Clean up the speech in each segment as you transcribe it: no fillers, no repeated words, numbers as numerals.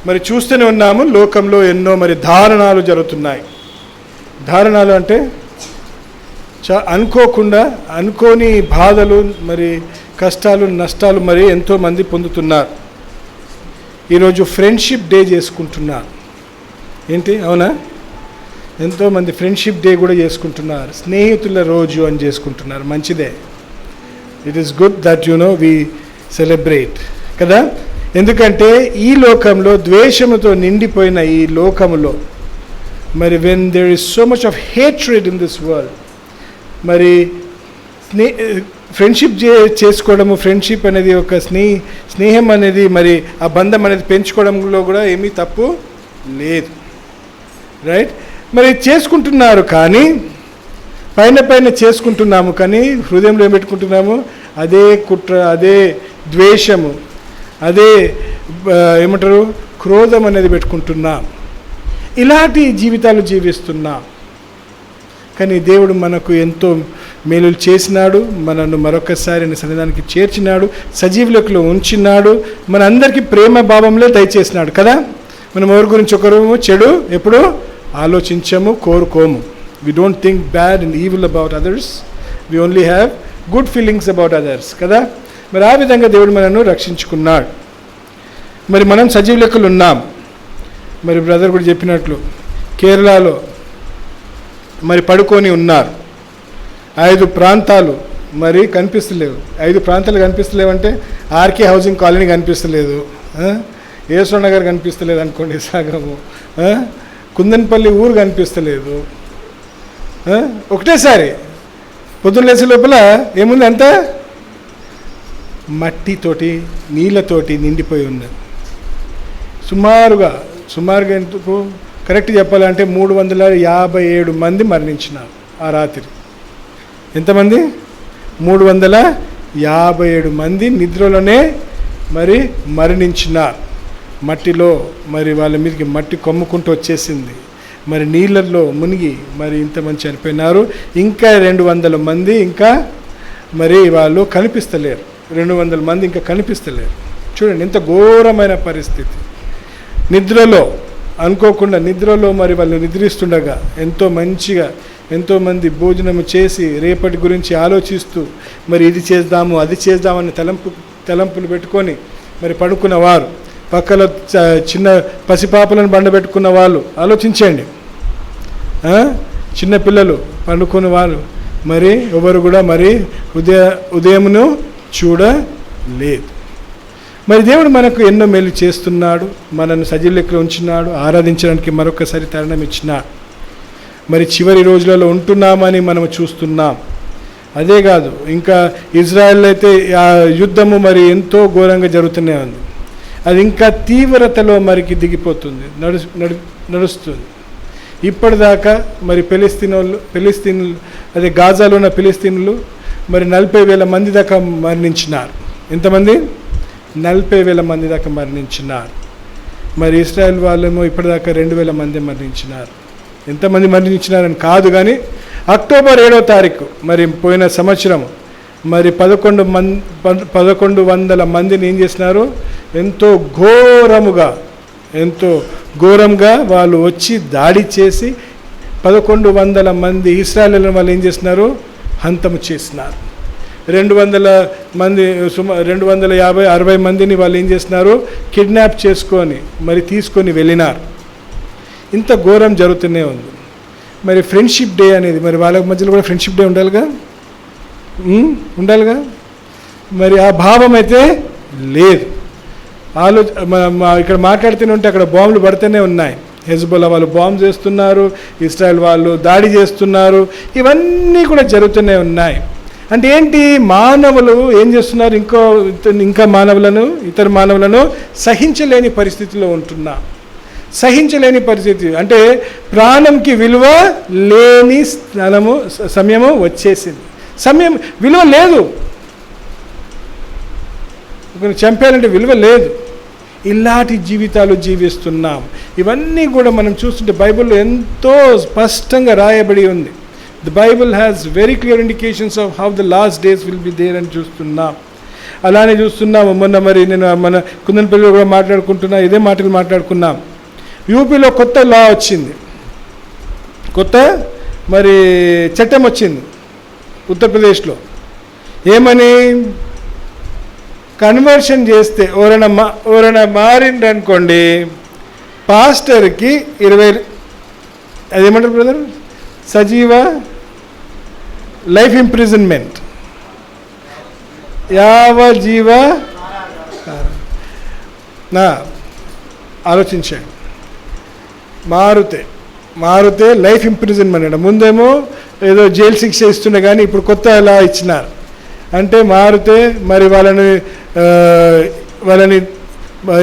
మరి చూస్తూనే ఉన్నాము, లోకంలో ఎన్నో మరి దారుణాలు జరుగుతున్నాయి. దారుణాలు అంటే అనుకోకుండా అనుకోని బాధలు, మరి కష్టాలు, నష్టాలు మరి ఎంతోమంది పొందుతున్నారు. ఈరోజు ఫ్రెండ్షిప్ డే చేసుకుంటున్నారు. ఏంటి, అవునా? ఎంతోమంది ఫ్రెండ్షిప్ డే కూడా చేసుకుంటున్నారు, స్నేహితుల రోజు అని చేసుకుంటున్నారు. మంచిదే, it is good that we celebrate కదా. ఎందుకంటే ఈ లోకంలో ద్వేషముతో నిండిపోయిన ఈ లోకములో మరి when there is so much of hatred in this world, మరి ఫ్రెండ్షిప్ చేసుకోవడము, ఫ్రెండ్షిప్ అనేది ఒక స్నేహం అనేది, మరి ఆ బంధం అనేది పెంచుకోవడంలో కూడా ఏమీ తప్పు లేదు, రైట్? మరి చేసుకుంటున్నారు, కానీ పైన చేసుకుంటున్నాము, కానీ హృదయంలో ఏం పెట్టుకుంటున్నాము? అదే కుట్ర, అదే ద్వేషము, అదే ఏమంటారు, క్రోధం అనేది పెట్టుకుంటున్నాం. ఇలాంటి జీవితాలు జీవిస్తున్నాం. కానీ దేవుడు మనకు ఎంతో మేలులు చేసినాడు, మనను మరొకసారి సన్నిధానానికి చేర్చినాడు, సజీవులలో ఉంచినాడు, మన అందరికీ ప్రేమ భావంలో దయచేసినాడు కదా. మనం ఎవరి గురించి ఒకరు చెడు ఎప్పుడు ఆలోచించము, కోరుకోము. We don't think bad and evil about others, we only have good feelings about others కదా. మరి ఆ విధంగా దేవుడు మనను రక్షించుకున్నాడు. మరి మనం సజీవ లెక్కలు ఉన్నాం. మరి బ్రదర్ కూడా చెప్పినట్లు కేరళలో మరి పడుకొని ఉన్నారు. 5 ప్రాంతాలు మరి కనిపిస్తలేవు. 5 ప్రాంతాలు కనిపిస్తలేవంటే ఆర్కే హౌసింగ్ కాలనీ కనిపిస్తలేదు, యేసో నగర్ కనిపిస్తలేదు అనుకోండి, సాగము, కుందన్పల్లి ఊరు కనిపిస్తలేదు. ఒకటేసారి పొద్దున్న లేచే లోపల ఏముంది, అంతా మట్టితోటి నీళ్ళతోటి నిండిపోయి ఉన్నది. సుమారుగా ఎందుకు కరెక్ట్ చెప్పాలంటే 357 మంది మరణించినారు ఆ రాత్రి. ఎంతమంది? 357 మంది నిద్రలోనే మరి మరణించినారు. మట్టిలో మరి వాళ్ళ మీదకి మట్టి కొమ్ముకుంటూ వచ్చేసింది. మరి నీళ్ళల్లో మునిగి మరి ఇంతమంది చనిపోయినారు. ఇంకా 200 మంది ఇంకా మరి వాళ్ళు కనిపిస్తలేరు. 200 మంది ఇంకా కనిపిస్తలేరు. చూడండి ఎంత ఘోరమైన పరిస్థితి. నిద్రలో అనుకోకుండా నిద్రలో మరి వాళ్ళు నిద్రిస్తుండగా ఎంతోమంది భోజనం చేసి రేపటి గురించి ఆలోచిస్తూ మరి ఇది చేద్దాము అది చేద్దామని తలంపులు పెట్టుకొని మరి పడుకున్నవారు, పక్కలో చిన్న పసిపాపలను బండబెట్టుకున్న వాళ్ళు ఆలోచించండి. చిన్నపిల్లలు పండుకున్న వాళ్ళు మరి ఎవరు కూడా మరి ఉదయమును చూడలేదు. మరి దేవుడు మనకు ఎన్నో మేలు చేస్తున్నాడు, మనను సజీవ లెక్కలో ఉంచినాడు, ఆరాధించడానికి మరొకసారి తరుణం ఇచ్చినాడు. మరి చివరి రోజులలో ఉంటున్నామని మనం చూస్తున్నాం. అదే కాదు, ఇంకా ఇజ్రాయెల్ అయితే ఆ యుద్ధము మరి ఎంతో ఘోరంగా జరుగుతూనే ఉంది. అది ఇంకా తీవ్రతలో మరికి దిగిపోతుంది, నడుస్తుంది. ఇప్పటిదాకా మరి ఫిలిస్తీన్లు అదే గాజాలో ఉన్న ఫిలిస్తీన్లు మరి 40,000 మంది దాకా మరణించినారు. ఎంతమంది? 40,000 మంది దాకా మరణించినారు. మరి ఇజ్రాయెల్ వాళ్ళేమో ఇప్పటిదాకా 2,000 మంది మరణించినారు. ఎంతమంది మరణించినారని కాదు, కానీ అక్టోబర్ 7వ తారీఖు మరి పోయిన సంవత్సరం మరి 1100 మందిని ఏం చేసినారు? ఎంతో ఘోరంగా వాళ్ళు వచ్చి దాడి చేసి 1100 మంది ఇశ్రాయేలీయులను వాళ్ళు ఏం చేసినారు? హంతము చేసినారు. 200 మంది 250-60 మందిని వాళ్ళు ఏం చేసినారు? కిడ్నాప్ చేసుకొని మరి తీసుకొని వెళ్ళినారు. ఇంత ఘోరం జరుగుతూనే ఉంది. మరి ఫ్రెండ్షిప్ డే అనేది మరి వాళ్ళ మధ్యలో కూడా ఫ్రెండ్షిప్ డే ఉండాలిగా. మరి ఆ భావం అయితే లేదు. ఇక్కడ మాట్లాడుతూనే ఉంటే అక్కడ బాంబులు పడుతూనే ఉన్నాయి. హెజ్బొల్లా వాళ్ళు బాంబు చేస్తున్నారు, ఇజ్రాయెల్ వాళ్ళు దాడి చేస్తున్నారు, ఇవన్నీ కూడా జరుగుతూనే ఉన్నాయి. అంటే ఏంటి? మానవులు ఏం చేస్తున్నారు? ఇంకా ఇతర మానవులను సహించలేని పరిస్థితిలో ఉంటున్నాం. సహించలేని పరిస్థితి అంటే ప్రాణంకి విలువ లేని సమయము వచ్చేసింది. విలువ లేదు, చంపాలంటే విలువ లేదు. ఇలాంటి జీవితాలు జీవిస్తున్నాం. ఇవన్నీ కూడా మనం చూస్తుంటే బైబిల్లో ఎంతో స్పష్టంగా రాయబడి ఉంది. The Bible has very clear indications of how the last days will be there అని చూస్తున్నాం. అలానే చూస్తున్నాము. మొన్న మరి నేను మన కుందనపల్లిలో కూడా మాట్లాడుకుంటున్నా, ఇదే మాటలు మాట్లాడుకున్నాం. యూపీలో కొత్త లా వచ్చింది, కొత్త మరి చట్టం వచ్చింది ఉత్తరప్రదేశ్లో. ఏమని? కన్వర్షన్ చేస్తే ఎవరైనా మారిండనుకోండి, పాస్టర్కి 20, అదేమంటారు బ్రదర్, సజీవ లైఫ్ ఇంప్రిజన్మెంట్, యావజీవ. ఆలోచించండి, మారుతే లైఫ్ ఇంప్రిజన్మెంట్. ముందేమో ఏదో జైలు శిక్ష ఇస్తుండే, కానీ ఇప్పుడు కొత్త ఎలా ఇచ్చినారు అంటే మారితే మరి వాళ్ళని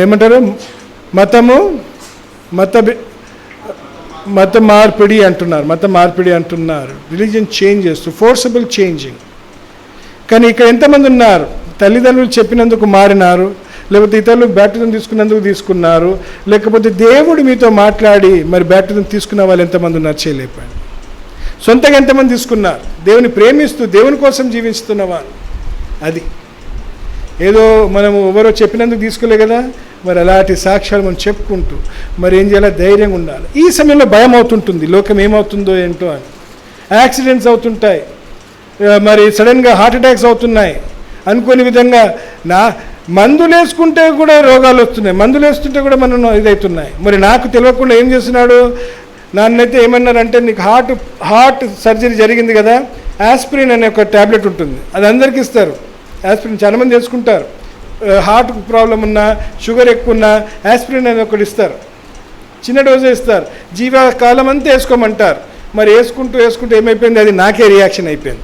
ఏమంటారు, మత మార్పిడి అంటున్నారు. Religion changes, forcible changing. కానీ ఇక్కడ ఎంతమంది ఉన్నారు తల్లిదండ్రులు చెప్పినందుకు మారినారు, లేకపోతే ఇతరులు బ్యాప్టిజం తీసుకున్నందుకు తీసుకున్నారు, లేకపోతే దేవుడు మీతో మాట్లాడి మరి బ్యాప్టిజం తీసుకున్న వాళ్ళు ఎంతమంది ఉన్నారు? చేయలేకపోయారు. సొంతంగా ఎంతమంది తీసుకున్నారు? దేవుని ప్రేమిస్తూ దేవుని కోసం జీవిస్తున్న వాళ్ళు. అది ఏదో మనము ఎవరో చెప్పినందుకు తీసుకోలే కదా. మరి అలాంటి సాక్ష్యాలు మనం చెప్పుకుంటూ మరి ఏం చేయాలి? ధైర్యంగా ఉండాలి. ఈ సమయంలో భయం అవుతుంటుంది, లోకం ఏమవుతుందో ఏంటో అని. యాక్సిడెంట్స్ అవుతుంటాయి, మరి సడన్గా హార్ట్ అటాక్స్ అవుతున్నాయి. అనుకోని విధంగా మందులు వేసుకుంటే కూడా రోగాలు వస్తున్నాయి, మందులు వేస్తుంటే కూడా మనం ఇదవుతున్నాయి. మరి నాకు తెలియకుండా ఏం చేస్తున్నాడు, నన్నైతే ఏమన్నారంటే, నీకు హార్ట్ సర్జరీ జరిగింది కదా, ఆస్పిరిన్ అనే ఒక ట్యాబ్లెట్ ఉంటుంది, అది అందరికీ ఇస్తారు. ఆస్పిరిన్ చాలామంది వేసుకుంటారు, హార్ట్ ప్రాబ్లం ఉన్నా, షుగర్ ఎక్కువ ఉన్నా ఆస్పిరిన్ అని ఒకటి ఇస్తారు, చిన్న డోజే ఇస్తారు, జీవకాలం అంతా వేసుకోమంటారు. మరి వేసుకుంటూ ఏమైపోయింది, అది నాకే రియాక్షన్ అయిపోయి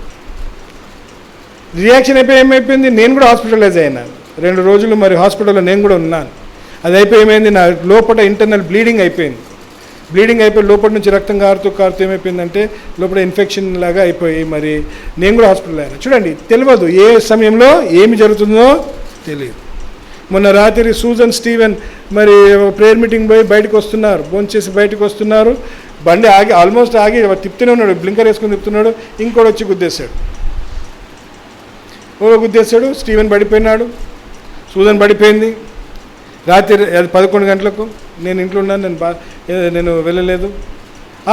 ఏమైపోయింది, నేను కూడా హాస్పిటలైజ్ అయినాను. 2 రోజులు మరి హాస్పిటల్లో నేను కూడా ఉన్నాను. అది అయిపోయి ఏమైంది, నా లోపల ఇంటర్నల్ బ్లీడింగ్ అయిపోయి లోపల నుంచి రక్తం కారుతూ ఏమైపోయిందంటే లోపల ఇన్ఫెక్షన్ లాగా అయిపోయి మరి నేను కూడా హాస్పిటల్ అయ్యాను. చూడండి, తెలియదు ఏ సమయంలో ఏమి జరుగుతుందో తెలియదు. మొన్న రాత్రి సూజన్ స్టీవెన్ మరి ప్రేయర్ మీటింగ్ పోయి బయటకు వస్తున్నారు, భోంచేసి బయటకు వస్తున్నారు, బండి ఆల్మోస్ట్ ఆగి తిప్పుతూనే ఉన్నాడు, బ్లింకర్ వేసుకొని తిప్పుతున్నాడు, ఇంకోటి వచ్చి గుద్దేశాడు. స్టీవెన్ పడిపోయినాడు, సూజన్ పడిపోయింది. రాత్రి 11 గంటలకు నేను ఇంట్లో ఉన్నాను, నేను వెళ్ళలేదు.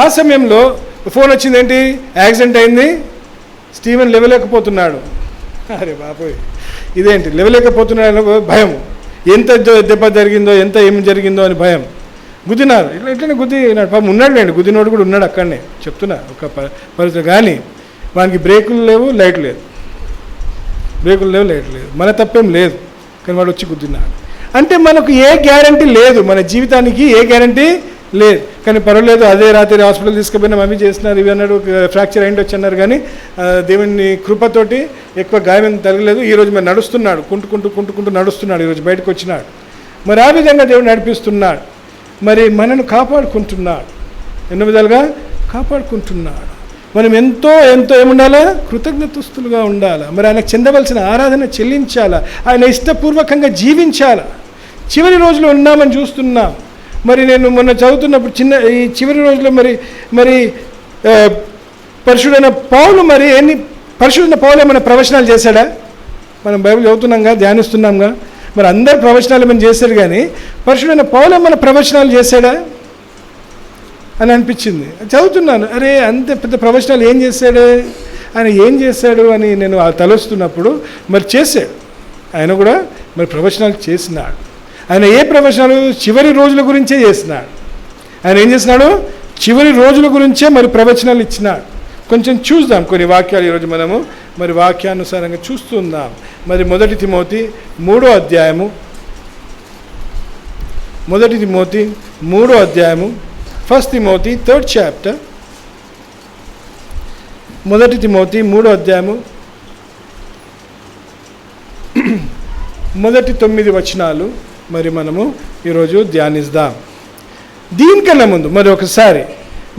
ఆ సమయంలో ఫోన్ వచ్చింది, ఏంటి యాక్సిడెంట్ అయింది, స్టీవెన్ లేవలేకపోతున్నాడు. అరే బాబోయ్, ఇదేంటి లేవలేకపోతున్నాడు, భయం, ఎంత దెబ్బ జరిగిందో, ఏమి జరిగిందో అని భయం. గుద్దినారు, ఇట్లనే గుద్దినాడు. పాపం ఉన్నాడు, గుద్దినోడు కూడా ఉన్నాడు అక్కడనే, చెప్తున్నా ఒక పరిస్థితి. కానీ వానికి బ్రేకులు లేవు, లైట్ లేదు, మన తప్పేం లేదు, కానీ వాడు వచ్చి గుద్దినాడు. అంటే మనకు ఏ గ్యారంటీ లేదు, మన జీవితానికి ఏ గ్యారంటీ లేదు. కానీ పర్వాలేదు, అదే రాత్రి హాస్పిటల్ తీసుకుపోయినా అవి చేస్తున్నారు, ఇవి అన్నాడు, ఫ్రాక్చర్ అయింది వచ్చి అన్నారు. కానీ దేవుని కృపతోటి ఎక్కువ గాయం తగలేదు. ఈరోజు మరి నడుస్తున్నాడు, కుంటుకుంటూ నడుస్తున్నాడు, ఈరోజు బయటకు వచ్చినాడు. మరి ఆ విధంగా దేవుడు నడిపిస్తున్నాడు, మరి మనను కాపాడుకుంటున్నాడు, ఎన్నో విధాలుగా కాపాడుకుంటున్నాడు. మనం ఎంతో ఏముండాలా, కృతజ్ఞతస్తులుగా ఉండాలా, మరి ఆయనకు చెందవలసిన ఆరాధన చెల్లించాలా, ఆయన ఇష్టపూర్వకంగా జీవించాలా. చివరి రోజులు ఉన్నామని చూస్తున్నాం. మరి నేను మొన్న చదువుతున్నప్పుడు ఈ చివరి రోజుల్లో మరి పరిశుద్ధైన పౌలు పరిశుద్ధైన పౌలు ఏమైనా ప్రవచనాలు చేశాడా? మనం బైబిల్ చదువుతున్నాంగా, ధ్యానిస్తున్నాంగా, మరి అందరు ప్రవచనాలు ఏమైనా చేశారు, కానీ పరిశుద్ధైన పౌలు ఏమైనా ప్రవచనాలు చేశాడా అని అనిపించింది. చదువుతున్నాను, అరే అంత పెద్ద ప్రవచనాలు ఏం చేశాడు అని నేను తలుస్తున్నప్పుడు మరి చేశాడు. ఆయన కూడా మరి ప్రవచనాలు చేసినాడు. ఆయన ఏ ప్రవచనాలు? చివరి రోజుల గురించే చేసినాడు. ఆయన ఏం చేసినాడు? చివరి రోజుల గురించే మరి ప్రవచనాలు ఇచ్చినాడు. కొంచెం చూద్దాం కొన్ని వాక్యాలు ఈరోజు మనము మరి వాక్యానుసారంగా చూస్తుందాం. మరి 1 తిమోతి 3వ అధ్యాయము, 1 తిమోతి 3వ అధ్యాయము, 1 తిమోతి 3rd chapter, 1 తిమోతి 3వ అధ్యాయము 9 వచనాలు మరి మనము ఈరోజు ధ్యానిద్దాం. దీనికన్నా ముందు మరి ఒకసారి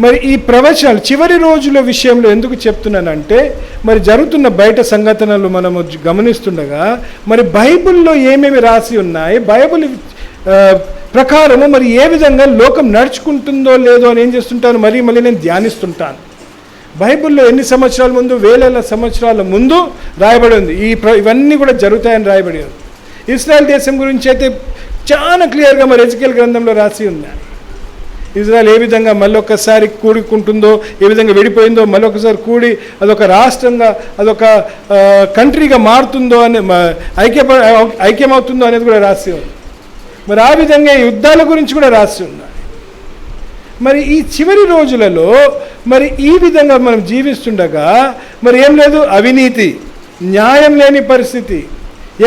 మరి ఈ ప్రవచనాలు చివరి రోజుల విషయంలో ఎందుకు చెప్తున్నానంటే, మరి జరుగుతున్న బయట సంఘటనలు మనము గమనిస్తుండగా మరి బైబిల్లో ఏమేమి రాసి ఉన్నాయి, బైబిల్ ప్రకారము మరి ఏ విధంగా లోకం నడుచుకుంటుందో లేదో అని ఏం చేస్తుంటాను, మళ్ళీ నేను ధ్యానిస్తుంటాను. బైబిల్లో ఎన్ని సంవత్సరాల ముందు, వేల సంవత్సరాల ముందు రాయబడి ఉంది. ఇవన్నీ కూడా జరుగుతాయని రాయబడి ఉంది. ఇజ్రాయెల్ దేశం గురించి అయితే చాలా క్లియర్గా మరి ఎజెకియల్ గ్రంథంలో రాసి ఉంది. ఇజ్రాయెల్ ఏ విధంగా మళ్ళొకసారి కూడుకుంటుందో, ఏ విధంగా విడిపోయిందో, మళ్ళొకసారి కూడి అదొక రాష్ట్రంగా, అదొక కంట్రీగా మారుతుందో అని, ఐక్యమవుతుందో అనేది కూడా రాసి ఉంది. మరి ఆ విధంగా యుద్ధాల గురించి కూడా రాసి ఉంది. మరి ఈ చివరి రోజులలో మరి ఈ విధంగా మనం జీవిస్తుండగా మరి ఏం లేదు, అవినీతి, న్యాయం లేని పరిస్థితి,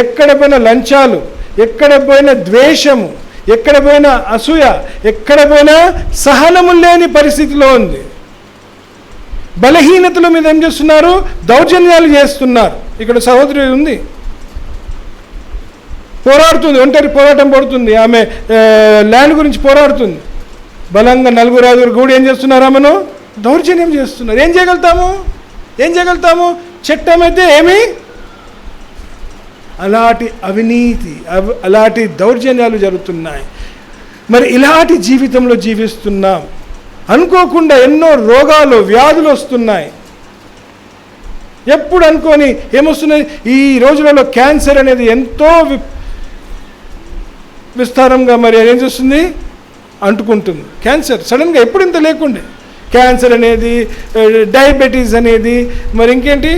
ఎక్కడ పోయినా లంచాలు, ఎక్కడ పోయినా ద్వేషము, ఎక్కడ పోయినా అసూయ, ఎక్కడ పోయినా సహనము లేని పరిస్థితిలో ఉంది. బలహీనతల మీద ఏం చేస్తున్నారు, దౌర్జన్యాలు చేస్తున్నారు. ఇక్కడ సహోదరి ఉంది, పోరాడుతుంది, ఒంటరి పోరాటం పడుతుంది. ఆమె ల్యాండ్ గురించి పోరాడుతుంది. బలంగా 4-5 కూడా ఏం చేస్తున్నారు, ఆమెను దౌర్జన్యం చేస్తున్నారు. ఏం చేయగలుగుతాము? చట్టం అయితే ఏమి, అలాంటి అవినీతి, అలాంటి దౌర్జన్యాలు జరుగుతున్నాయి. మరి ఇలాంటి జీవితంలో జీవిస్తున్నాం. అనుకోకుండా ఎన్నో రోగాలు, వ్యాధులు వస్తున్నాయి. ఎప్పుడు అనుకోని ఏమొస్తున్నాయి, ఈ రోజులలో క్యాన్సర్ అనేది ఎంతో విస్తారంగా మరి ఏం చేస్తుంది, అంటుకుంటుంది. క్యాన్సర్ సడన్గా ఎప్పుడు ఇంత లేకుండే, క్యాన్సర్ అనేది, డయాబెటీస్ అనేది, మరి ఇంకేంటి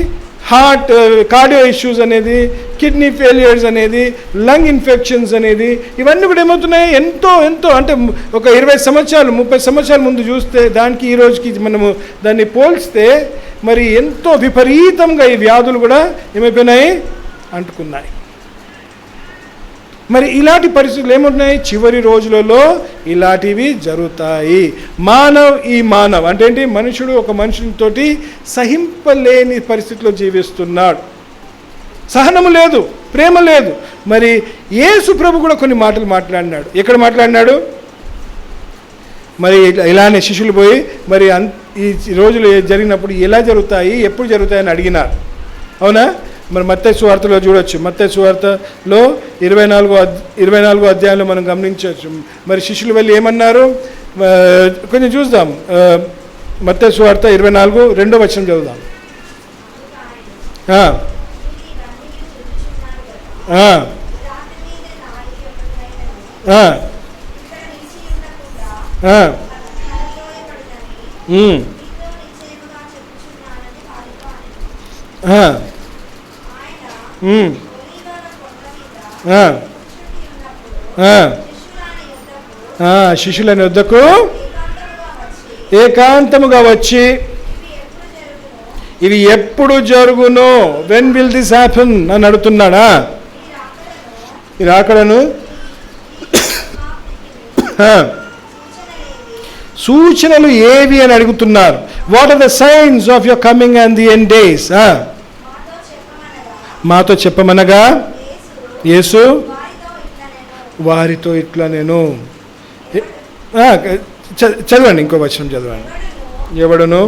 హార్ట్ కార్డియో ఇష్యూస్ అనేది, కిడ్నీ ఫెయిలియర్స్ అనేది, లంగ్ ఇన్ఫెక్షన్స్ అనేది, ఇవన్నీ కూడా ఏమవుతున్నాయి, ఎంతో అంటే ఒక 20 సంవత్సరాలు 30 సంవత్సరాల ముందు చూస్తే దానికి ఈ రోజుకి మనము దాన్ని పోల్స్తే మరి ఎంతో విపరీతంగా ఈ వ్యాధులు కూడా ఏమైపోయినాయి, అంటుకున్నాయి. మరి ఇలాంటి పరిస్థితులు ఏముంటున్నాయి, చివరి రోజులలో ఇలాంటివి జరుగుతాయి. మానవ్ అంటే ఏంటి, మనుషుడు ఒక మనుషునితోటి సహింపలేని పరిస్థితిలో జీవిస్తున్నాడు. సహనము లేదు, ప్రేమ లేదు. మరి యేసు ప్రభు కూడా కొన్ని మాటలు మాట్లాడినాడు. ఎక్కడ మాట్లాడినాడు, మరి ఇలానే శిష్యులు పోయి మరి ఈ రోజులు జరిగినప్పుడు ఎలా జరుగుతాయి, ఎప్పుడు జరుగుతాయని అడిగినారు. అవునా? మరి మత్తయి సువార్తలో చూడొచ్చు. మత్తయి సువార్తలో 24వ అధ్యాయంలో మనం గమనించవచ్చు. మరి శిష్యులు వెళ్ళి ఏమన్నారు, కొంచెం చూద్దాం. మత్తయి సువార్త 24:2 వచనం చదువుదాం. శిష్యులని వద్దకు ఏకాంతముగా వచ్చి, ఇవి ఎప్పుడు జరుగునో, వెన్ విల్ దిస్ హ్యాపెన్ అని అడుగుతున్నాడా. ఈ రాకడను సూచనలు ఏవి అని అడుగుతున్నారు. What are the signs of your coming and the end days. మాతో చెప్పమనగా యేసు వారితో ఇట్లా నేను చదవండి, ఇంకో వచనం చదవండి. ఎవడును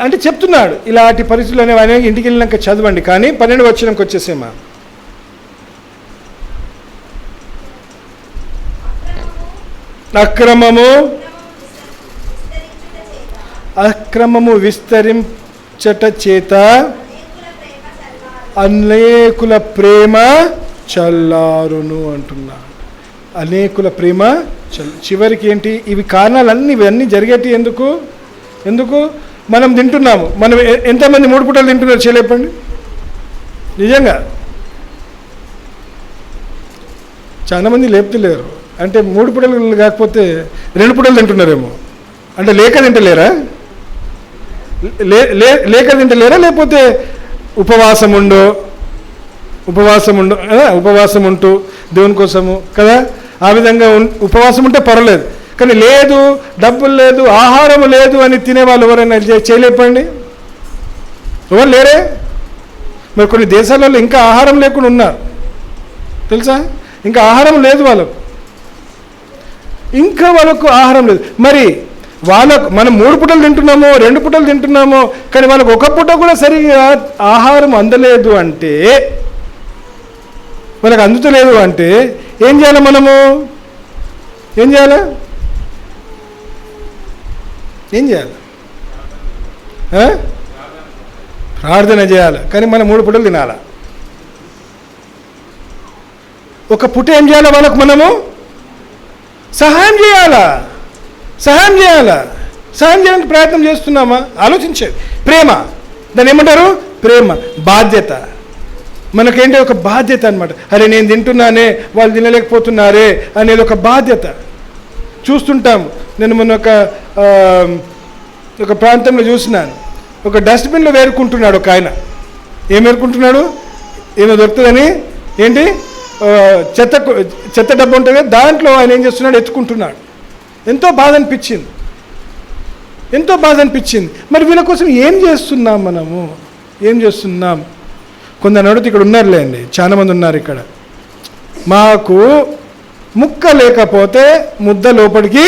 అంటే చెప్తున్నాడు ఇలాంటి పరిస్థితులు అనేవి. ఆయన ఇంటికి వెళ్ళినాక చదవండి. కానీ 12వ వచనంకి వచ్చేసేమా, అక్రమము విస్తరించట చేత అనేకుల ప్రేమ చల్లారును అంటున్నాడు. అనేకుల ప్రేమ చివరికి ఏంటి, ఇవి కారణాలన్నీ ఇవన్నీ జరిగేటి ఎందుకు మనం తింటున్నాము. మనం ఎంతమంది 3 పూటలు తింటున్నారు చేయలేపండి. నిజంగా చాలామంది లేపుతలేరు. అంటే 3 పూటలు కాకపోతే 2 పూటలు తింటున్నారేమో. అంటే లేక తింటలేరా, లేకపోతే ఉపవాసం ఉంటూ దేవుని కోసము కదా, ఆ విధంగా ఉపవాసం ఉంటే పర్వాలేదు. కానీ లేదు, డబ్బులు లేదు, ఆహారం లేదు అని తినేవాళ్ళు ఎవరైనా చేయలేపండి. ఎవరు లేరే. మరి కొన్ని దేశాలలో ఇంకా ఆహారం లేకుండా ఉన్నారు తెలుసా. ఇంకా ఆహారం లేదు వాళ్ళకు, ఇంకా వాళ్ళకు ఆహారం లేదు. మరి వాళ్ళకు మనం 3 పూటలు తింటున్నాము, 2 పూటలు తింటున్నాము, కానీ వాళ్ళకు ఒక పూట కూడా సరిగా ఆహారం అందలేదు అంటే, వాళ్ళకి అందుతలేదు అంటే ఏం చేయాలి? మనము ఏం చేయాలి? ప్రార్థన చేయాలి. కానీ మనం 3 పూటలు తినాలి. ఒక పూట ఏం చేయాలి? వాళ్ళకు మనము సహాయం చేయాలా? సహాయం చేయడానికి ప్రయత్నం చేస్తున్నామా? ఆలోచించేది. ప్రేమ, దాన్ని ఏమంటారు? ప్రేమ, బాధ్యత. మనకేంటి? ఒక బాధ్యత అనమాట. అరే నేను తింటున్నానే, వాళ్ళు తినలేకపోతున్నారే అనేది ఒక బాధ్యత. చూస్తుంటాం. నేను మొన్న ఒక ప్రాంతంలో చూసినాను. ఒక డస్ట్బిన్లో వేరుకుంటున్నాడు ఒక ఆయన. ఏం వేరుకుంటున్నాడు? ఏమో దొరుకుతుందని, ఏంటి చెత్త డబ్బు ఉంటుంది కదా, దాంట్లో ఆయన ఏం చేస్తున్నాడు? ఎత్తుకుంటున్నాడు. ఎంతో బాధ అనిపించింది. మరి వీళ్ళ కోసం ఏం చేస్తున్నాం? మనము ఏం చేస్తున్నాం? కొందరు అడిగితే ఇక్కడ ఉన్నారులేండి, చాలామంది ఉన్నారు ఇక్కడ. మాకు ముక్క లేకపోతే ముద్ద లోపలికి.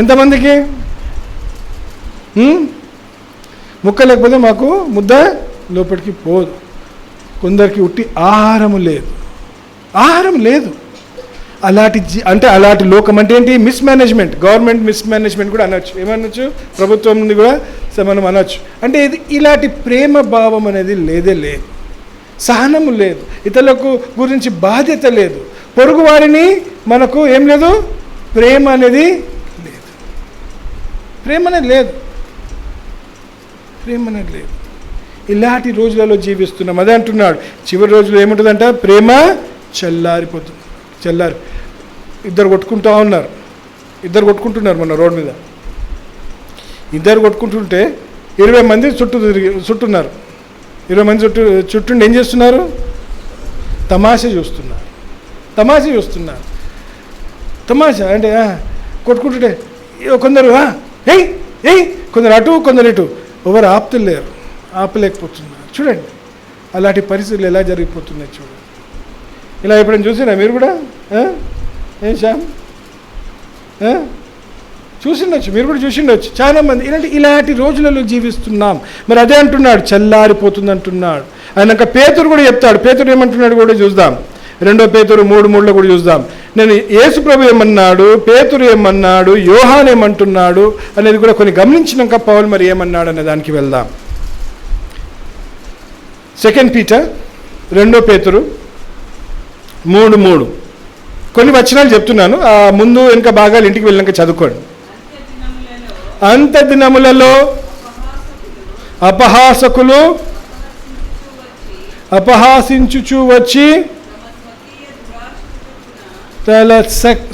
ఎంతమందికి ముక్క లేకపోతే మాకు ముద్ద లోపలికి పోదు. కొందరికి ఉట్టి ఆహారం లేదు. అలాంటి లోకం అంటే ఏంటి? మిస్మేనేజ్మెంట్. గవర్నమెంట్ మిస్మేనేజ్మెంట్ కూడా అనొచ్చు. ఏమనొచ్చు? ప్రభుత్వం కూడా మనం అనొచ్చు. అంటే ఇలాంటి ప్రేమ భావం అనేది లేదు. సహనము లేదు. ఇతరులకు గురించి బాధ్యత లేదు. పొరుగు వారిని మనకు ఏం లేదు? ప్రేమ అనేది లేదు. ఇలాంటి రోజులలో జీవిస్తున్నాం. అదే అంటున్నాడు, చివరి రోజులు ఏముంటుందంట? ప్రేమ చల్లారిపోతుంది. ఇద్దరు కొట్టుకుంటున్నారు మన రోడ్ మీద. ఇద్దరు కొట్టుకుంటుంటే 20 మంది చుట్టున్నారు. 20 మంది చుట్టూ ఏం చేస్తున్నారు? తమాషా చూస్తున్నారు. తమాషా అంటే కొట్టుకుంటుంటే కొందరు కొందరు అటు, కొందరు ఇటు. ఎవరు ఆపలేకపోతున్నారు. చూడండి అలాంటి పరిస్థితులు ఎలా జరిగిపోతున్నాయి. చూడండి, ఇలా ఎప్పుడైనా చూసినా మీరు కూడా? ఏం శ్యామ్, చూసిండొచ్చు, మీరు కూడా చూసిండొచ్చు. చాలామంది ఇలాంటి రోజులలో జీవిస్తున్నాం. మరి అదే అంటున్నాడు, చల్లారిపోతుంది అంటున్నాడు. ఆయనక పేతురు కూడా చెప్తాడు. పేతురు ఏమంటున్నాడు కూడా చూద్దాం. 2 పేతురు 3:3 కూడా చూద్దాం. నేను యేసు ప్రభు ఏమన్నాడు, పేతురు ఏమన్నాడు, యోహాన్ ఏమంటున్నాడు అనేది కూడా కొన్ని గమనించినాక పౌలు మరి ఏమన్నాడు అనే దానికి వెళ్దాం. 2 పీటర్ 2 పేతురు 3:3 కొన్ని వచనాలు చెప్తున్నాను. ఆ ముందు వెనుక భాగాలు ఇంటికి వెళ్ళినాక చదువుకోండి. అంత దినములలో అపహాసించుచూ వచ్చి తన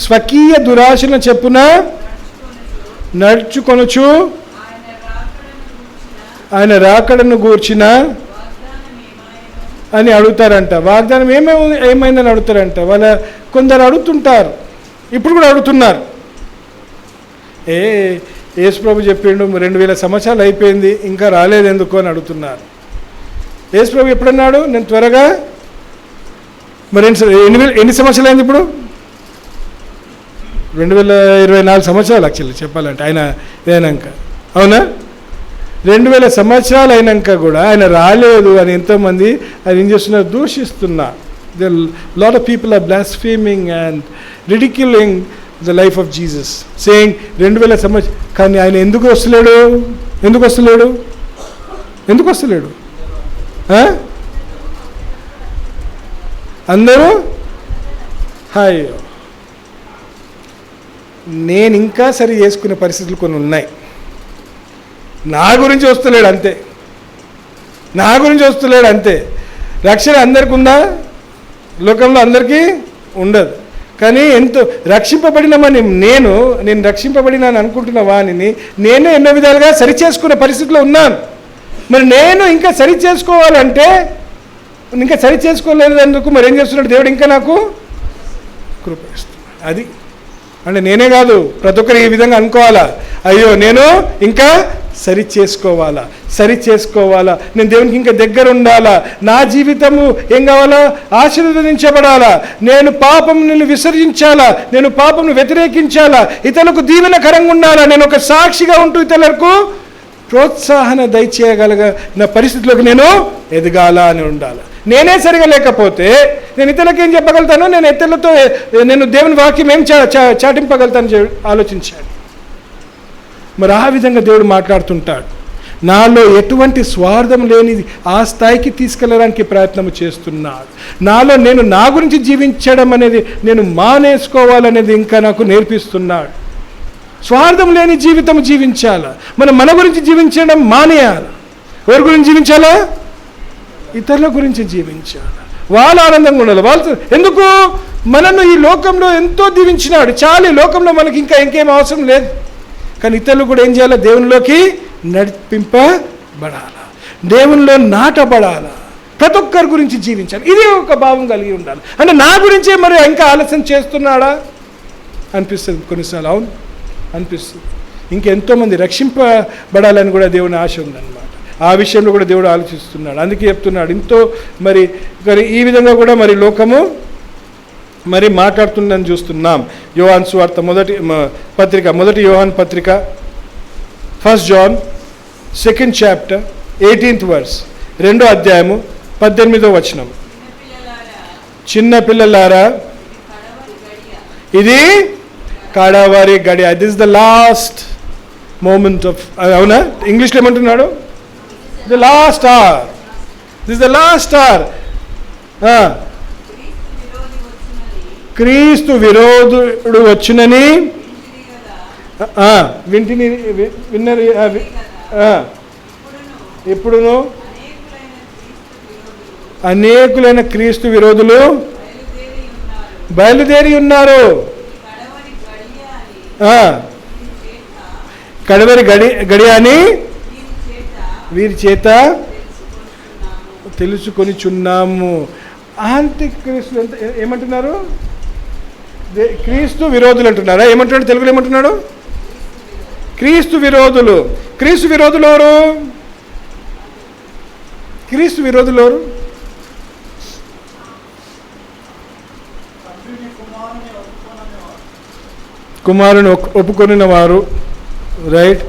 స్వకీయ దురాశన చెప్పున నడుచుకొనుచు ఆయన రాకడను గూర్చిన అని అడుగుతారంట. వాగ్దానం ఏమైందని అడుగుతారంట. కొందరు అడుగుతుంటారు, ఇప్పుడు కూడా అడుగుతున్నారు. యేసు ప్రభు చెప్పిండు 2000 సంవత్సరాలు అయిపోయింది, ఇంకా రాలేదు ఎందుకు అని అడుగుతున్నారు. యేసు ప్రభు ఎప్పుడన్నాడు? నేను త్వరగా. మరి ఎన్ని సంవత్సరాలు అయింది ఇప్పుడు? 2024 సంవత్సరాలు యాక్చువల్లీ చెప్పాలంటే ఆయన అయినాక. అవునా? 2000 సంవత్సరాలు అయినాక కూడా ఆయన రాలేదు అని ఎంతోమంది ఆయన ఏం చేస్తున్నారు? దూషిస్తున్నారు. Lot of people are blaspheming and ridiculing the life of Jesus, saying 2000 సంవత్సరం. కానీ ఆయన ఎందుకు వస్తలేడు? అందరూ హాయ్, నేను ఇంకా సరి చేసుకునే పరిస్థితులు కొన్ని ఉన్నాయి. నా గురించి వస్తలేడు అంతే. రక్షణ అందరికి ఉందా? లోకంలో అందరికీ ఉండదు. కానీ ఎంతో రక్షింపబడినామని నేను రక్షింపబడినాను అనుకుంటున్న వాణిని నేనే ఎన్నో విధాలుగా సరి చేసుకునే పరిస్థితిలో ఉన్నాను. మరి నేను ఇంకా సరి చేసుకోవాలంటే ఇంకా సరి చేసుకోలేదందుకు మరి ఏం చేస్తున్నాడు దేవుడు? ఇంకా నాకు కృప ఇస్తున్నాడు. అది అంటే నేనే కాదు, ప్రతి ఒక్కరు ఈ విధంగా అనుకోవాలా, అయ్యో నేను ఇంకా సరి చేసుకోవాలా, నేను దేవునికి ఇంకా దగ్గర ఉండాలా, నా జీవితము ఏం కావాలా, ఆశీర్వదించబడాలా, నేను పాపమును విసర్జించాలా, నేను పాపమును వ్యతిరేకించాలా, ఇతరులకు దీవెనకరంగా ఉండాలా, నేను ఒక సాక్షిగా ఉంటూ ఇతరులకు ప్రోత్సాహన దయచేయగలిగిన పరిస్థితిలోకి నేను ఎదగాల అని ఉండాలి. నేనే సరిగా లేకపోతే నేను ఇతరులకు ఏం చెప్పగలుగుతాను, నేను ఇతరులతో నేను దేవుని వాక్యం ఏం చాటింపగలుగుతాను ఆలోచించాను. మరి ఆ విధంగా దేవుడు మాట్లాడుతుంటాడు. నాలో ఎటువంటి స్వార్థం లేనిది ఆ స్థాయికి తీసుకెళ్ళడానికి ప్రయత్నం చేస్తున్నాడు. నాలో నేను నా గురించి జీవించడం అనేది నేను మానేసుకోవాలనేది ఇంకా నాకు నేర్పిస్తున్నాడు. స్వార్థం లేని జీవితం జీవించాలా, మన గురించి జీవించడం మానేయాలి. ఎవరి గురించి జీవించాలా, ఇతరుల గురించి జీవించాలి. వాళ్ళు ఆనందంగా ఉండాలి. వాళ్ళు ఎందుకు, మనను ఈ లోకంలో ఎంతో దీవించినాడు, చాలా ఈ లోకంలో మనకి ఇంకేం అవసరం లేదు. కానీ ఇతరులు కూడా ఏం చేయాలి, దేవునిలోకి నడిపింపబడాల, దేవునిలో నాటబడాల, ప్రతి ఒక్కరి గురించి జీవించాలి. ఇది ఒక భావం కలిగి ఉండాలి. అంటే నా గురించే మరి ఇంకా ఆలస్యం చేస్తున్నాడా అనిపిస్తుంది కొన్నిసార్లు. అవును అనిపిస్తుంది. ఇంకెంతోమంది రక్షింపబడాలని కూడా దేవుని ఆశ ఉందన్నమాట. ఆ విషయంలో కూడా దేవుడు ఆలోచిస్తున్నాడు. అందుకే చెప్తున్నాడు మరి ఈ విధంగా కూడా మరి లోకము మరి మాట్లాడుతుందని చూస్తున్నాం. యోహాను సువార్త మొదటి యోహాను పత్రిక 1 John 2nd chapter 18th verse 2వ అధ్యాయము 18వ వచనం. చిన్న పిల్లలారా ఇది కడవరి గడియ. This is the last moment of, అవునా, ఇంగ్లీష్లో ఏమంటున్నాడు, the last hour, this the last hour. క్రీస్తు విరోధుడు వచ్చునని విన్నది. ఇప్పుడును అనేకులైన క్రీస్తు విరోధులు బయలుదేరి ఉన్నారు. కడవరి గడియ అని వీరి చేత తెలుసుకొనిచున్నాము. ఆంటీ క్రీస్తు ఏమంటున్నారు, క్రీస్తు విరోధులు అంటున్నారా? ఏమంటున్నాడు తెలుగులో, ఏమంటున్నాడు, క్రీస్తు విరోధులు. క్రీస్తు విరోధులు ఎవరు? క్రీస్తు విరోధులు ఎవరు? కుమారుని ఒప్పుకొనిన వారు, రైట్.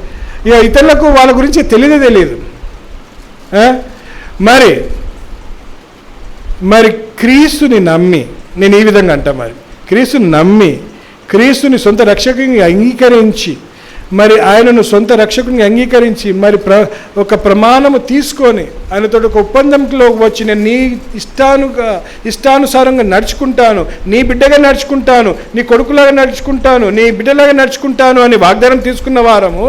ఇక ఇతరులకు వాళ్ళ గురించి తెలియదు. మరి క్రీస్తుని నమ్మి, నేను ఈ విధంగా అంటా, మరి క్రీస్తుని నమ్మి క్రీస్తుని సొంత రక్షకుని అంగీకరించి, మరి ఆయనను సొంత రక్షకుని అంగీకరించి, మరి ఒక ప్రమాణము తీసుకొని ఆయనతో ఒక ఒప్పందంలో వచ్చి నేను నీ ఇష్టానుసారంగా నడుచుకుంటాను, నీ బిడ్డగా నడుచుకుంటాను, నీ కొడుకులాగా నడుచుకుంటాను, నీ బిడ్డలాగా నడుచుకుంటాను అని వాగ్దానం తీసుకున్న వారము,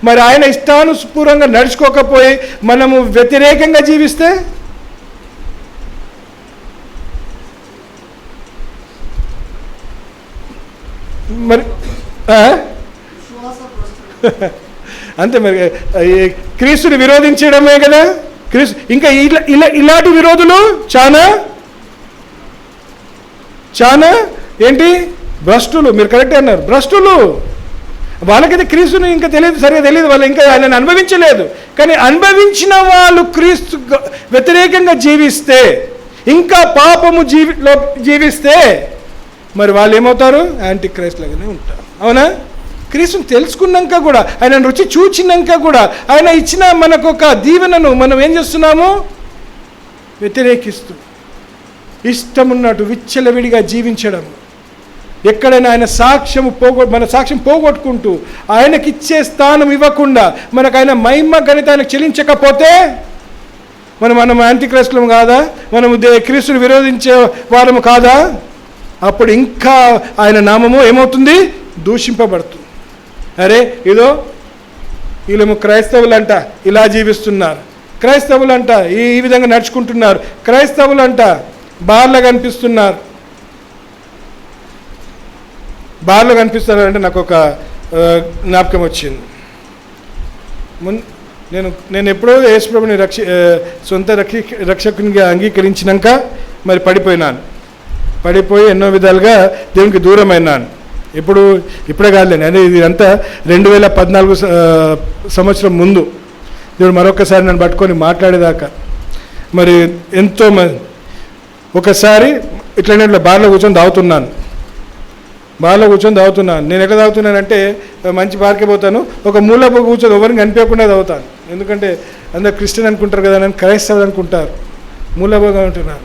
మరి ఆయన ఇష్టానుస్ఫూరంగా నడుచుకోకపోయి మనము వ్యతిరేకంగా జీవిస్తే మరి అంతే. మరి క్రీస్తుని విరోధించడమే కదా క్రీస్తు. ఇంకా ఇలాంటి విరోధులు చాలా ఏంటి, భ్రష్టులు. మీరు కరెక్ట్ అన్నారు, భ్రష్టులు. వాళ్ళకైతే క్రీస్తుని ఇంకా సరిగా తెలియదు, వాళ్ళు ఇంకా ఆయనను అనుభవించలేదు. కానీ అనుభవించిన వాళ్ళు క్రీస్తు వ్యతిరేకంగా జీవిస్తే, ఇంకా పాపము జీవిస్తే మరి వాళ్ళు ఏమవుతారు, యాంటీ క్రైస్ట్ లాగానే ఉంటారు. అవునా? క్రీస్తుని తెలుసుకున్నాక కూడా, ఆయన రుచి చూచినాక కూడా, ఆయన ఇచ్చిన మనకు ఒక దీవెనను మనం ఏం చేస్తున్నాము, వ్యతిరేకిస్తూ ఇష్టమున్నట్టు విచ్చలవిడిగా జీవించడం. ఎక్కడైనా ఆయన మన సాక్ష్యం పోగొట్టుకుంటూ, ఆయనకిచ్చే స్థానం ఇవ్వకుండా, మనకు ఆయన మహిమ గణిత ఆయనకు చెల్లించకపోతే మనం యాంటీ క్రైస్తవం కాదా, మనము క్రీస్తుని విరోధించే వారము కాదా? అప్పుడు ఇంకా ఆయన నామము ఏమవుతుంది, దూషింపబడుతుంది. అరే ఇదో వీళ్ళేమో క్రైస్తవులంట ఇలా జీవిస్తున్నారు, క్రైస్తవులంట ఈ విధంగా నడుచుకుంటున్నారు, క్రైస్తవులంట బార్లో కనిపిస్తున్నారు. బార్లో కనిపిస్తున్నారంటే నాకు ఒక జ్ఞాపకం వచ్చింది. నేను ఎప్పుడో యేసుప్రభుని సొంత రక్షకునిగా అంగీకరించినాక మరి పడిపోయి ఎన్నో విధాలుగా దేవునికి దూరమైనాను. ఇప్పుడే కాదులేండి, అంటే ఇది అంతా 2014 సంవత్సరం ముందు. దేవుడు మరొకసారి నన్ను పట్టుకొని మాట్లాడేదాకా మరి ఎంతోమంది. ఒకసారి ఇట్లనే ఇట్లా బార్లో కూర్చొని తాగుతున్నాను. నేను ఎట్లా తాగుతున్నానంటే మంచి బార్కే పోతాను, ఒక మూల కూర్చొని ఎవరిని కనిపించకుండా తాగుతాను. ఎందుకంటే అందరు క్రిస్టియన్ అనుకుంటారు కదా, నన్ను క్రైస్తవులు అనుకుంటారు. మూలభోగా ఉంటున్నాను.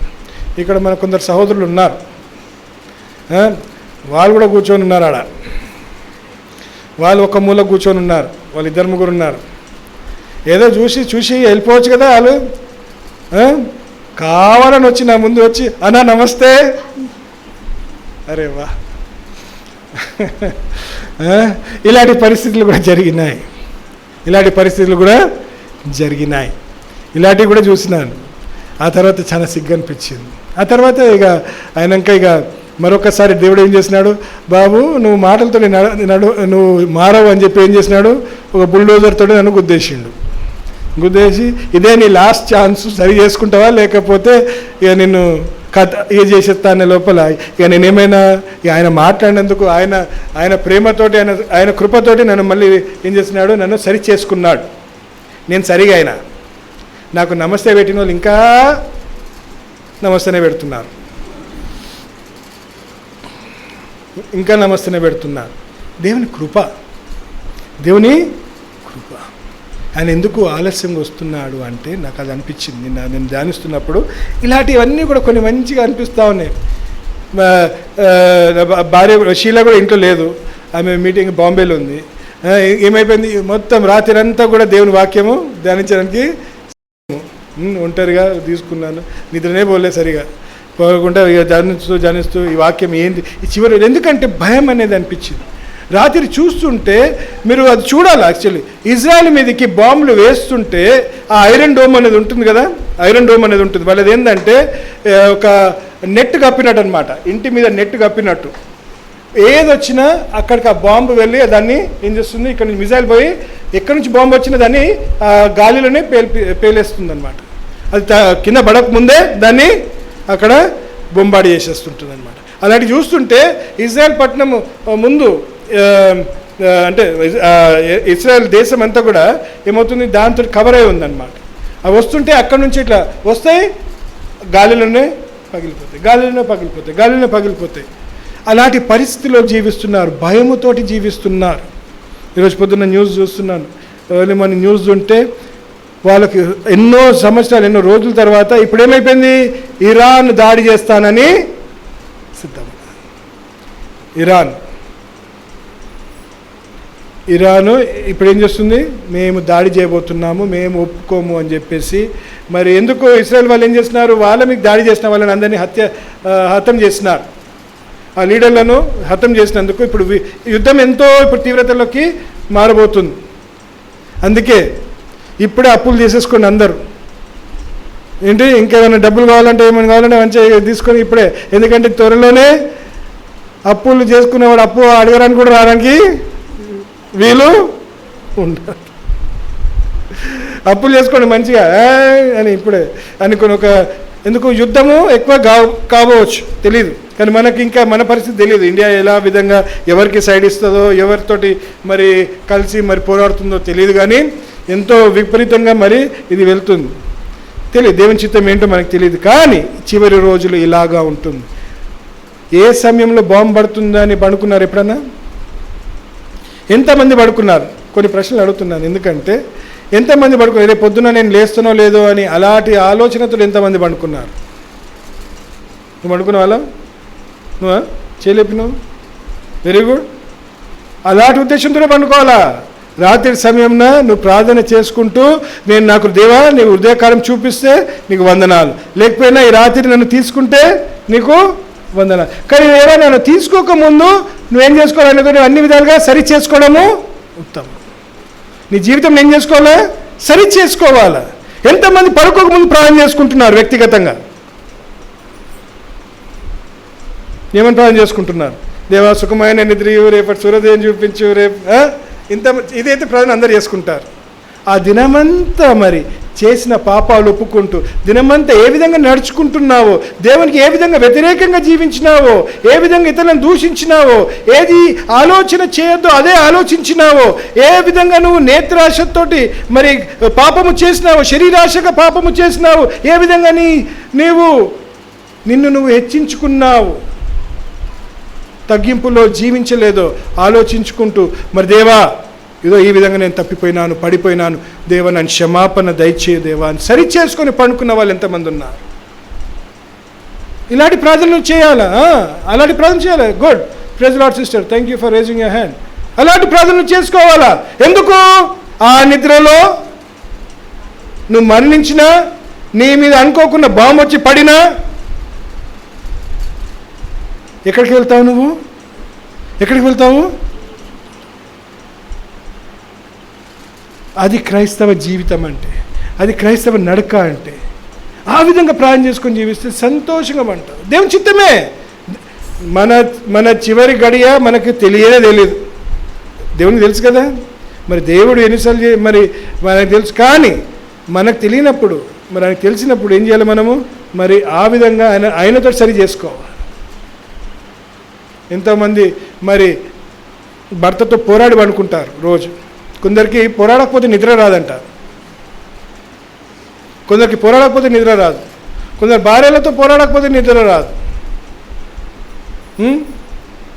ఇక్కడ మన కొందరు సహోదరులు ఉన్నారు, వాళ్ళు కూడా కూర్చొని ఉన్నారు ఆడ. వాళ్ళు ఒక మూల కూర్చొని ఉన్నారు, వాళ్ళు 2-3 ఉన్నారు. ఏదో చూసి వెళ్ళిపోవచ్చు కదా. వాళ్ళు కావాలని వచ్చి నా ముందు వచ్చి అన్నా నమస్తే, అరే వా. ఇలాంటి పరిస్థితులు కూడా జరిగినాయి. ఇలాంటివి కూడా చూసినాను. ఆ తర్వాత చాలా సిగ్గు అనిపించింది. ఆ తర్వాత ఇక మరొకసారి దేవుడు ఏం చేసినాడు, బాబు నువ్వు మాటలతో నువ్వు మారవు అని చెప్పి ఏం చేసినాడు, ఒక బుల్డోజర్తో నన్ను గుద్దేసి ఇదే నీ లాస్ట్ ఛాన్స్, సరి చేసుకుంటావా లేకపోతే ఇక నిన్ను చేసేస్తా అనే లోపల ఇక నేనేమైనా ఆయన మాట్లాడినందుకు ఆయన ప్రేమతోటి ఆయన కృపతోటి నన్ను మళ్ళీ ఏం చేసినాడు, నన్ను సరి చేసుకున్నాడు. నేను సరిగా అయినా. నాకు నమస్తే పెట్టిన వాళ్ళు ఇంకా నమస్తేనే పెడుతున్నారు. దేవుని కృప. ఆయన ఎందుకు ఆలస్యంగా వస్తున్నాడు అంటే నాకు అది అనిపించింది. నేను ధ్యానిస్తున్నప్పుడు ఇలాంటివన్నీ కూడా కొన్ని మంచిగా అనిపిస్తూ ఉన్నాయి. భార్య షీలా కూడా ఇంట్లో లేదు, ఆమె మీటింగ్ బాంబేలో ఉంది. ఏమైపోయింది, మొత్తం రాత్రి అంతా కూడా దేవుని వాక్యము ధ్యానించడానికి ఒంటరిగా తీసుకున్నాను. నిద్రనే పోలేదు సరిగా, పోకుండా ఇక ధ్యానిస్తూ ఈ వాక్యం ఏంది ఈ చివరి, ఎందుకంటే భయం అనేది అనిపించింది. రాత్రి చూస్తుంటే మీరు అది చూడాలి. యాక్చువల్లీ ఇజ్రాయెల్ మీదకి బాంబులు వేస్తుంటే ఆ ఐరన్ డోమ్ అనేది ఉంటుంది కదా, వాళ్ళది ఏంటంటే ఒక నెట్ కప్పినట్టు అనమాట, ఇంటి మీద నెట్ కప్పినట్టు. ఏదొచ్చినా అక్కడికి ఆ బాంబు వెళ్ళి దాన్ని ఏం చేస్తుంది, ఇక్కడ నుంచి మిజైల్ పోయి ఎక్కడి నుంచి బాంబు వచ్చినా దాన్ని గాలిలోనే పేలేస్తుంది అనమాట. అది కింద పడక ముందే దాన్ని అక్కడ బొంబాడి చేసేస్తుంటుంది అనమాట. అలాంటివి చూస్తుంటే ఇజ్రాయెల్ పట్టణం ముందు అంటే ఇజ్రాయెల్ దేశం అంతా కూడా ఏమవుతుంది, దాంతో కవర్ అయి ఉందన్నమాట. అవి వస్తుంటే అక్కడ నుంచి ఇట్లా వస్తాయి, గాలిలోనే పగిలిపోతాయి. అలాంటి పరిస్థితిలో జీవిస్తున్నారు, భయముతోటి జీవిస్తున్నారు. ఈరోజు పొద్దున్న న్యూస్ చూస్తున్నాను, ఎర్లీ మార్నింగ్ న్యూస్ ఉంటే వాళ్ళకి ఎన్నో సంవత్సరాలు, ఎన్నో రోజుల తర్వాత ఇప్పుడు ఏమైపోయింది, ఇరాన్ దాడి చేస్తానని సిద్ధమయ్యారు. ఇరాను ఇప్పుడు ఏం చేస్తుంది, మేము దాడి చేయబోతున్నాము, మేము ఒప్పుకోము అని చెప్పేసి. మరి ఎందుకు ఇజ్రాయెల్ వాళ్ళు ఏం చేస్తున్నారు, వాళ్ళ మీకు దాడి చేసిన వాళ్ళని అందరినీ హతం చేసినారు. ఆ లీడర్లను హతం చేసినందుకు ఇప్పుడు యుద్ధం ఎంతో ఇప్పుడు తీవ్రతలోకి మారబోతుంది. అందుకే ఇప్పుడే అప్పులు చేసేసుకోండి అందరూ. ఏంటి ఇంకేమైనా డబ్బులు కావాలంటే ఏమైనా కావాలంటే మంచిగా తీసుకొని ఇప్పుడే, ఎందుకంటే త్వరలోనే అప్పులు చేసుకునేవాడు అప్పు అడగడానికి కూడా రావడానికి వీలు ఉండదు. అప్పులు చేసుకోండి మంచిగా అని ఇప్పుడే అనుకుని ఎందుకు యుద్ధము ఎక్కువ కాబోవచ్చు తెలియదు, కానీ మనకి ఇంకా మన పరిస్థితి తెలియదు. ఇండియా ఎలా విధంగా ఎవరికి సైడ్ ఇస్తుందో, ఎవరితోటి మరి కలిసి మరి పోరాడుతుందో తెలియదు, కానీ ఎంతో విపరీతంగా మరి ఇది వెళ్తుంది. తెలియదు దేవుని చిత్తం ఏంటో మనకు తెలియదు, కానీ చివరి రోజులు ఇలాగా ఉంటుంది. ఏ సమయంలో బాంబు పడుతుందని పడుకున్నారు ఎప్పుడన్నా? ఎంతమంది పడుకున్నారు? కొన్ని ప్రశ్నలు అడుగుతున్నాను, ఎందుకంటే ఎంతమంది పడుకున్నారు, రేపు పొద్దున నేను లేస్తానో లేదో అని అలాంటి ఆలోచనతో ఎంతమంది పడుకున్నారు? నువ్వు పడుకున్న వాళ్ళ నువ్వా చేయలేపినావు? Very good. అలాంటి ఉద్దేశంతోనే పండుకోవాలా. రాత్రి సమయంలో నువ్వు ప్రార్థన చేసుకుంటూ, నేను నాకు దేవా నీకు హృదయకారం చూపిస్తే నీకు వందనాలు, లేకపోయినా ఈ రాత్రి నన్ను తీసుకుంటే నీకు వందనాలు. కానీ ఏవైనా నన్ను తీసుకోకముందు నువ్వేం చేసుకోవాలనేది నువ్వు అన్ని విధాలుగా సరి చేసుకోవడము ఉత్తమం. నీ జీవితం ఏం చేసుకోవాలా? సరి చేసుకోవాలా. ఎంతమంది పడుకోకముందు ప్రార్థన చేసుకుంటున్నారు వ్యక్తిగతంగా? ఏమని ప్రార్థన చేసుకుంటున్నారు? దేవా సుఖమైన నిద్రయు, రేపటి సూర్యోదయం చూపించు, రేపు ఇంత ఇదైతే ప్రార్థన అందరు చేసుకుంటారు. ఆ దినమంతా మరి చేసిన పాపాలు ఒప్పుకుంటూ దినమంతా ఏ విధంగా నడుచుకుంటున్నావో, దేవునికి ఏ విధంగా వ్యతిరేకంగా జీవించినావో, ఏ విధంగా ఇతరులను దూషించినావో, ఏది ఆలోచన చేయొద్దో అదే ఆలోచించినావో, ఏ విధంగా నువ్వు నేత్రాశతోటి మరి పాపము చేసినావో, శరీరాశగా పాపము చేసినావు, ఏ విధంగా నిన్ను నువ్వు హెచ్చించుకున్నావు, తగ్గింపులో జీవించలేదో ఆలోచించుకుంటూ మరి దేవా ఇదో ఈ విధంగా నేను తప్పిపోయినాను, పడిపోయినాను, దేవా నన్ను క్షమాపణ దయచేయ దేవా అని సరి చేసుకొని పండుకున్న వాళ్ళు ఎంతమంది ఉన్నారు? ఇలాంటి ప్రార్థనలు చేయాలా? అలాంటి ప్రార్థన చేయాలి. Good, praise Lord sister, thank you for raising your hand. అలాంటి ప్రార్థనలు చేసుకోవాలా? ఎందుకు? ఆ నిద్రలో నువ్వు మరణించినా, నీ మీద అనుకోకుండా బాంబు వచ్చి పడినా ఎక్కడికి వెళ్తావు? నువ్వు ఎక్కడికి వెళ్తావు? అది క్రైస్తవ జీవితం అంటే, అది క్రైస్తవ నడక అంటే. ఆ విధంగా ప్రార్థన చేసుకొని జీవిస్తే సంతోషంగా ఉంటావు. దేవుని చిత్తమే. మన చివరి గడియ మనకు తెలియదు. దేవునికి తెలుసు కదా. మరి దేవుడు ఎన్నిసార్లు మరి మనకు తెలుసు. కానీ మనకు తెలియనప్పుడు, మరి ఆయనకు తెలిసినప్పుడు ఏం చేయాలి మనము? మరి ఆ విధంగా ఆయనతో సరి చేసుకోవాలి. ఎంతోమంది మరి భర్తతో పోరాడి పడుకుంటారు రోజు. కొందరికి పోరాడకపోతే నిద్ర రాదంట, కొందరికి పోరాడకపోతే నిద్ర రాదు, కొందరు భార్యలతో పోరాడకపోతే నిద్ర రాదు.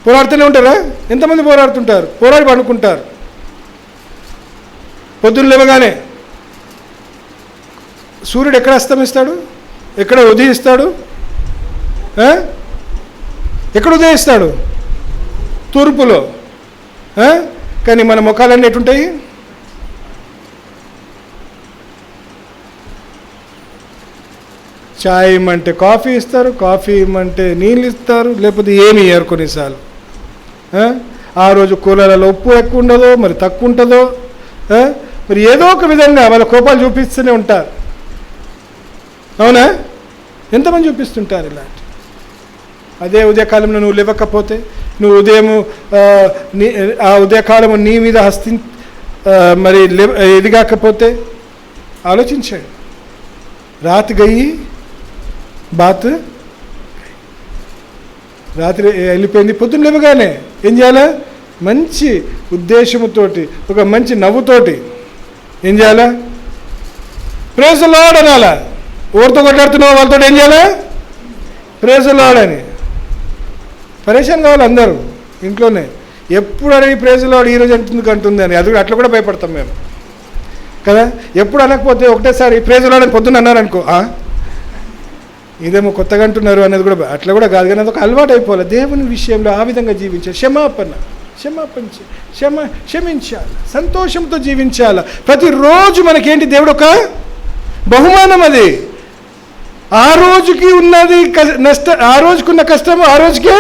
పోరాడుతూనే ఉంటారా? ఎంతమంది పోరాడుతుంటారు? పోరాడి పడుకుంటారు. పొద్దున్న లేవగానే సూర్యుడు ఎక్కడ అస్తమిస్తాడు? ఎక్కడ ఉదయిస్తాడు? ఎక్కడ ఉదయిస్తాడు? తూర్పులో. కానీ మన ముఖాలన్నీ ఎటుంటాయి? చాయ్ ఇమ్మంటే కాఫీ ఇస్తారు, కాఫీ ఇమ్మంటే నీళ్ళు ఇస్తారు, లేకపోతే ఏమి ఇయ్యరు కొన్నిసార్లు. ఆ రోజు కూరలలో ఉప్పు ఎక్కువ ఉండదో, మరి తక్కువ ఉంటుందో, మరి ఏదో ఒక విధంగా వాళ్ళ కోపాలు చూపిస్తూనే ఉంటారు. అవునా? ఎంతమంది చూపిస్తుంటారు ఇలాంటి. అదే ఉదయకాలంలో నువ్వు లేవకపోతే, నువ్వు ఆ ఉదయకాలము నీ మీద మరి ఇది కాకపోతే ఆలోచించాడు. రాత్రి గయ్యి బాత్ రాత్రి వెళ్ళిపోయింది. పొద్దున్న లేవగానే ఏం చేయాలా? మంచి ఉద్దేశముతోటి, ఒక మంచి నవ్వుతోటి ఏం చేయాలా? ప్రైజ్ ది లార్డ్ అనాలా. ఎవరితో కొట్లాడుతున్నావు వాళ్ళతో ఏం చేయాలా? ప్రైజ్ ది లార్డ్ అని. పరేషాన్ కావాలి అందరూ ఇంట్లోనే. ఎప్పుడు అడిగి ప్రైజ్ ది లార్డ్ ఈరోజు అంటుంది అని, అది అట్లా కూడా భయపడతాం మేము కదా. ఎప్పుడు అనకపోతే ఒకటేసారి ప్రైజ్ ది లార్డ్ అని పొద్దున్న అన్నారనుకో, ఇదేమో కొత్తగా అంటున్నారు అనేది కూడా అట్లా కూడా కాదు. కానీ అదొక అలవాటు అయిపోవాలి. దేవుని విషయంలో ఆ విధంగా జీవించాలి. క్షమించాలి, సంతోషంతో జీవించాలి. ప్రతిరోజు మనకేంటి? దేవుడు ఒక బహుమానం. అది ఆ రోజుకి ఉన్నది ఆ రోజుకున్న కష్టము ఆ రోజుకే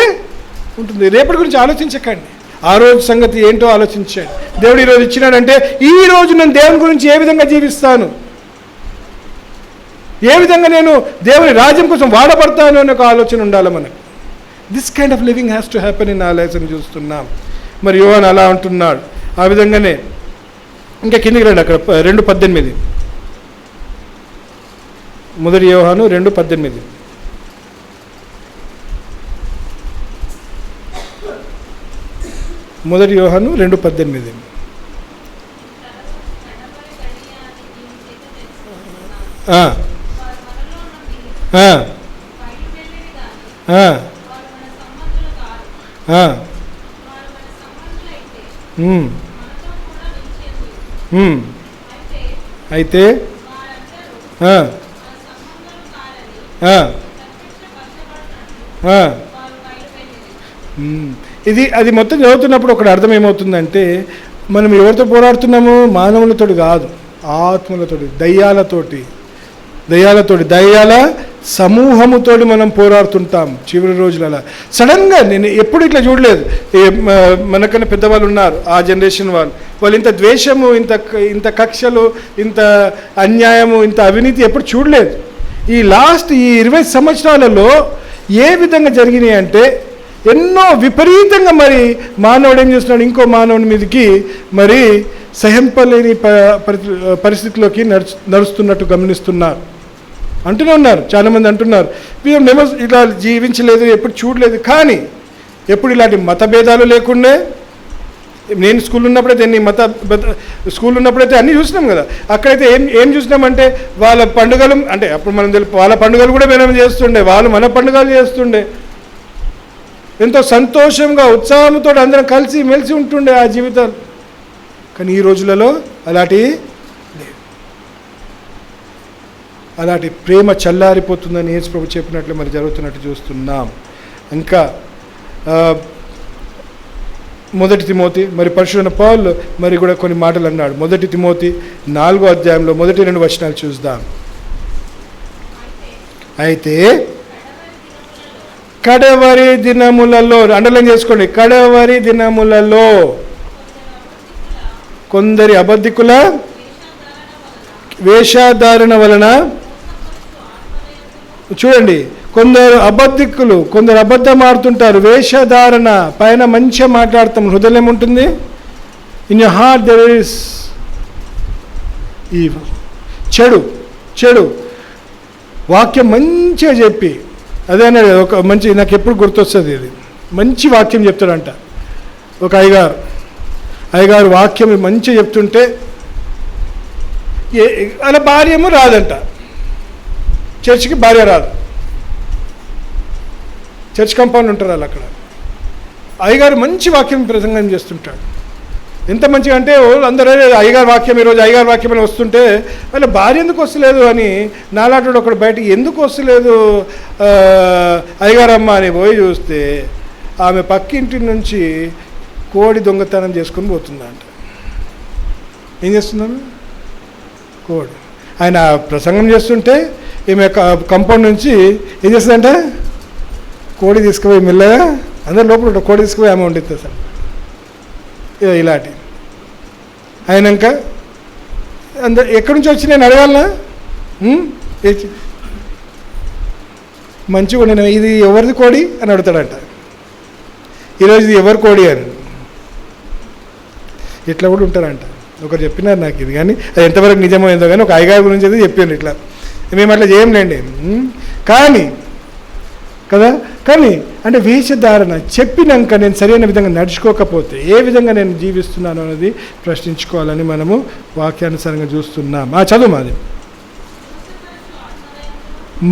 ఉంటుంది. రేపటి గురించి ఆలోచించకండి. ఆ రోజు సంగతి ఏంటో ఆలోచించండి. దేవుడు ఈరోజు ఇచ్చినాడంటే ఈ రోజు నేను దేవుని గురించి ఏ విధంగా జీవిస్తాను, ఏ విధంగా నేను దేవుని రాజ్యం కోసం వాడబడతాను అనే ఒక ఆలోచన ఉండాలి మనకు. This kind of living has to happen in our lives అని చూస్తున్నాం. మరి యోహాను అలా అంటున్నాడు. ఆ విధంగానే ఇంకా కిందికి రండి. అక్కడ 2:18 మొదటి యోహాను 2:18. మొదటి యోహాను 2:18. అయితే అది మొత్తం చదువుతున్నప్పుడు ఒకటి అర్థం ఏమవుతుందంటే, మనం ఎవరితో పోరాడుతున్నాము? మానవులతోటి కాదు, ఆత్మలతోటి, దయ్యాల సమూహముతోటి మనం పోరాడుతుంటాం చివరి రోజులలో. సడన్గా నేను ఎప్పుడు ఇట్లా చూడలేదు. మనకన్నా పెద్దవాళ్ళు ఉన్నారు, ఆ జనరేషన్ వాళ్ళు ఇంత ద్వేషము, ఇంత కక్షలు, ఇంత అన్యాయము, ఇంత అవినీతి ఎప్పుడు చూడలేదు. ఈ 20 సంవత్సరాలలో ఏ విధంగా జరిగినాయి అంటే, ఎన్నో విపరీతంగా మరి మానవుడు ఏం చేస్తున్నాడు, ఇంకో మానవుని మీదకి మరి సహింపలేని పరిస్థితిలోకి నడుస్తున్నట్టు గమనిస్తున్నారు. అంటూనే ఉన్నారు, చాలామంది అంటున్నారు మేము ఇలా జీవించలేదు, ఎప్పుడు చూడలేదు. కానీ ఎప్పుడు ఇలాంటి మతభేదాలు లేకుండే, నేను స్కూల్ ఉన్నప్పుడైతే స్కూల్ ఉన్నప్పుడైతే అన్నీ చూసినాం కదా. అక్కడైతే ఏం చూసినామంటే వాళ్ళ పండుగలు, అంటే అప్పుడు మనం వాళ్ళ పండుగలు కూడా మనం చేస్తుండే, వాళ్ళు మన పండుగలు చేస్తుండే. ఎంతో సంతోషంగా ఉత్సాహంతో అందరం కలిసి మెలిసి ఉంటుండే ఆ జీవితాలు. కానీ ఈ రోజులలో అలాంటి ప్రేమ చల్లారిపోతుందని యేసు ప్రభు చెప్పినట్లు మరి జరుగుతున్నట్టు చూస్తున్నాం. ఇంకా 1 తిమోతి మరి పరిశుద్ధ పౌలు మరి కూడా కొన్ని మాటలు అన్నాడు. 1 తిమోతి 4వ అధ్యాయంలో మొదటి 2 వచనాలు చూద్దాం. అయితే కడవరి దినములలో, అండర్లైన్ చేసుకోండి, కడవరి దినములలో కొందరి అబద్ధికుల వేషధారణ వలన, చూడండి, కొందరు అబద్ధం ఆడుతుంటారు. వేషధారణ, పైన మంచిగా మాట్లాడతాం, హృదయం ఏముంటుంది, in your heart there is evil. చెడు వాక్యం మంచిగా చెప్పి, అదే అన్నాడు ఒక మంచి, నాకు ఎప్పుడు గుర్తొస్తుంది ఇది, మంచి వాక్యం చెప్తాడంట ఒక అయ్యగారు వాక్యం మంచిగా చెప్తుంటే అలా భార్యము రాదంట, చర్చికి భార్య రాదు, చర్చ్ కంపౌండ్ ఉంటారు వాళ్ళు అక్కడ. అయ్యగారు మంచి వాక్యం ప్రసంగం చేస్తుంటాడు, ఎంత మంచిగా అంటే అందరూ అయ్యగారు వాక్యం, ఈరోజు అయ్యగారు వాక్యం అని వస్తుంటే వాళ్ళ భార్య ఎందుకు వస్తలేదు అని, నాలాంటి ఒకడు బయటికి ఎందుకు వస్తలేదు అయ్యగారమ్మ అని పోయి చూస్తే ఆమె పక్కింటి నుంచి కోడి దొంగతనం చేసుకుని పోతుందంట. ఏం చేస్తున్నాను, కోడి. ఆయన ప్రసంగం చేస్తుంటే ఈమె కంపౌండ్ నుంచి ఏం చేస్తుందంట, కోడి తీసుకుపోయి మెల్లగా అందరు లోపల కోడి తీసుకుపోయి ఆమె వండిస్తుంది సార్. ఇలాంటి అయినాక ఎక్కడి నుంచి వచ్చి నేను అడగాలనా, మంచిగా నేను ఇది ఎవరిది కోడి అని అడుగుతాడంట. ఈరోజు ఇది ఎవరి కోడి అని, ఇట్లా కూడా ఉంటారంట. ఒకరు చెప్పినారు నాకు ఇది, కానీ అది ఎంతవరకు నిజమో ఏందో కానీ ఒక అయ్యగారి గురించి అయితే చెప్పాను, ఇట్లా మేము అట్లా చేయలేండి కానీ కదా. కానీ అంటే వేషధారణ చెప్పినాక నేను సరైన విధంగా నడుచుకోకపోతే ఏ విధంగా నేను జీవిస్తున్నాను అనేది ప్రశ్నించుకోవాలని మనము వాక్యానుసారంగా చూస్తున్నాం. చదువు మాది.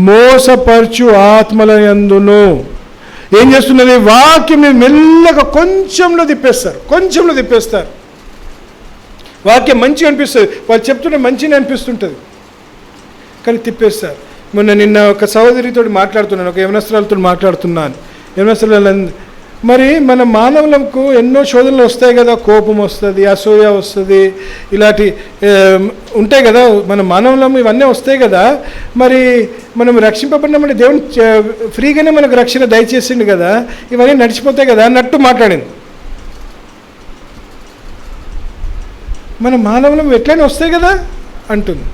మోసపరచు ఆత్మల యందును ఏం చేస్తున్నది, వాక్యం మెల్లగా కొంచెంలో తిప్పేస్తారు. వాక్యం మంచిగా అనిపిస్తుంది, వాళ్ళు చెప్తుంటే మంచిగా అనిపిస్తుంటుంది, కానీ తిప్పేస్తారు. నిన్న ఒక సహోదరితో మాట్లాడుతున్నాను, ఒక యవనస్తురాలతో మాట్లాడుతున్నాను. యవనస్తురాలు మరి మన మానవులకు ఎన్నో శోధనలు వస్తాయి కదా, కోపం వస్తుంది, అసూయ వస్తుంది, ఇలాంటి ఉంటాయి కదా మన మానవులం, ఇవన్నీ వస్తాయి కదా. మరి మనం రక్షింపబడినామంటే దేవుని ఫ్రీగానే మనకు రక్షణ దయచేసిండు కదా, ఇవన్నీ నడిచిపోతాయి కదా అన్నట్టు మాట్లాడింది. మన మానవులం ఎట్లయినా వస్తాయి కదా అంటుంది.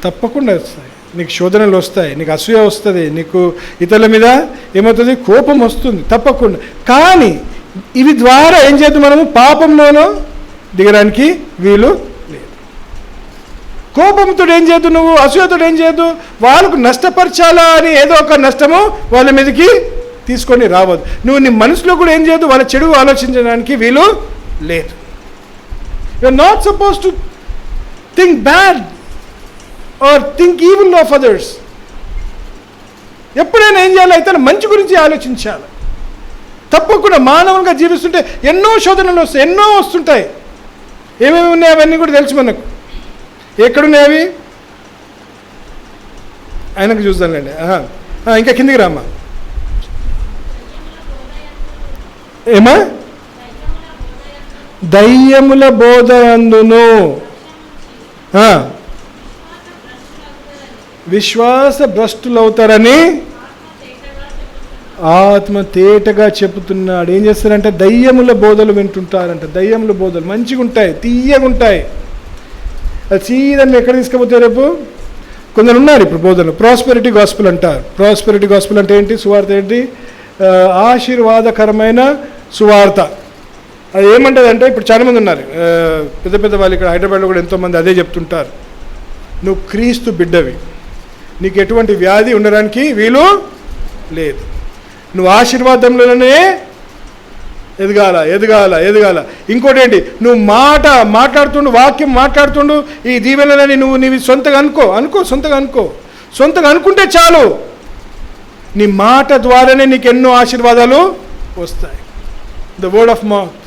తప్పకుండా వస్తాయి, నీకు శోధనలు వస్తాయి, నీకు అసూయ వస్తుంది, నీకు ఇతరుల మీద ఏమవుతుంది, కోపం వస్తుంది తప్పకుండా. కానీ ఇవి ద్వారా ఏం చేద్దాం, మనము పాపంలోనూ దిగడానికి వీలు లేదు. కోపంతో ఏం చేయద్దు, నువ్వు అసూయతో ఏం చేయద్దు, వాళ్ళకు నష్టపరచాలా అని ఏదో ఒక నష్టము వాళ్ళ మీదకి తీసుకొని రావద్దు. నువ్వు నీ మనసులో కూడా ఏం చేయద్దు, వాళ్ళ చెడు ఆలోచించడానికి వీలు లేదు. You are not suppose to think bad or think evil of others. ఎప్పుడైనా ఏం చేయాలి, అయితే మంచి గురించి ఆలోచించాలి. తప్పకుండా మానవులుగా జీవిస్తుంటే ఎన్నో శోధనలు వస్తాయి, ఎన్నో వస్తుంటాయి. ఏమేమి ఉన్నాయి అవన్నీ కూడా తెలుసు మనకు. ఎక్కడున్నాయి అవి ఆయనకు చూద్దాంలేండి. ఇంకా కిందికి రామ్మా. ఏమా, దయ్యముల బోధ అందును విశ్వాస భ్రష్టులవుతారని ఆత్మ తేటగా చెబుతున్నాడు. ఏం చేస్తారంటే దయ్యముల బోధలు వింటుంటారంట. దయ్యముల బోధలు మంచిగా ఉంటాయి, తీయగా ఉంటాయి. అది సీదని ఎక్కడ తీసుకుపోతే రేపు కొందరు ఉన్నారు ఇప్పుడు బోధనలు ప్రాస్పెరిటీ గాస్పుల్ అంటారు. ప్రాస్పెరిటీ గాస్పుల్ అంటే ఏంటి, సువార్త ఏంటి, ఆశీర్వాదకరమైన సువార్త. అది ఏమంటుంది అంటే, ఇప్పుడు చాలామంది ఉన్నారు పెద్ద పెద్ద వాళ్ళు ఇక్కడ హైదరాబాద్లో కూడా ఎంతోమంది అదే చెప్తుంటారు, నువ్వు క్రీస్తు బిడ్డవి, నీకు ఎటువంటి వ్యాధి ఉండడానికి వీలు లేదు, నువ్వు ఆశీర్వాదంలోనే ఎదగాల ఎదగాల ఎదగాల. ఇంకోటి ఏంటి, నువ్వు మాట్లాడుతుండు, వాక్యం మాట్లాడుతుండు, ఈ దీవెనలని నువ్వు నీవి సొంతగా సొంతగా అనుకుంటే చాలు, నీ మాట ద్వారానే నీకు ఎన్నో ఆశీర్వాదాలు వస్తాయి. The word of mouth.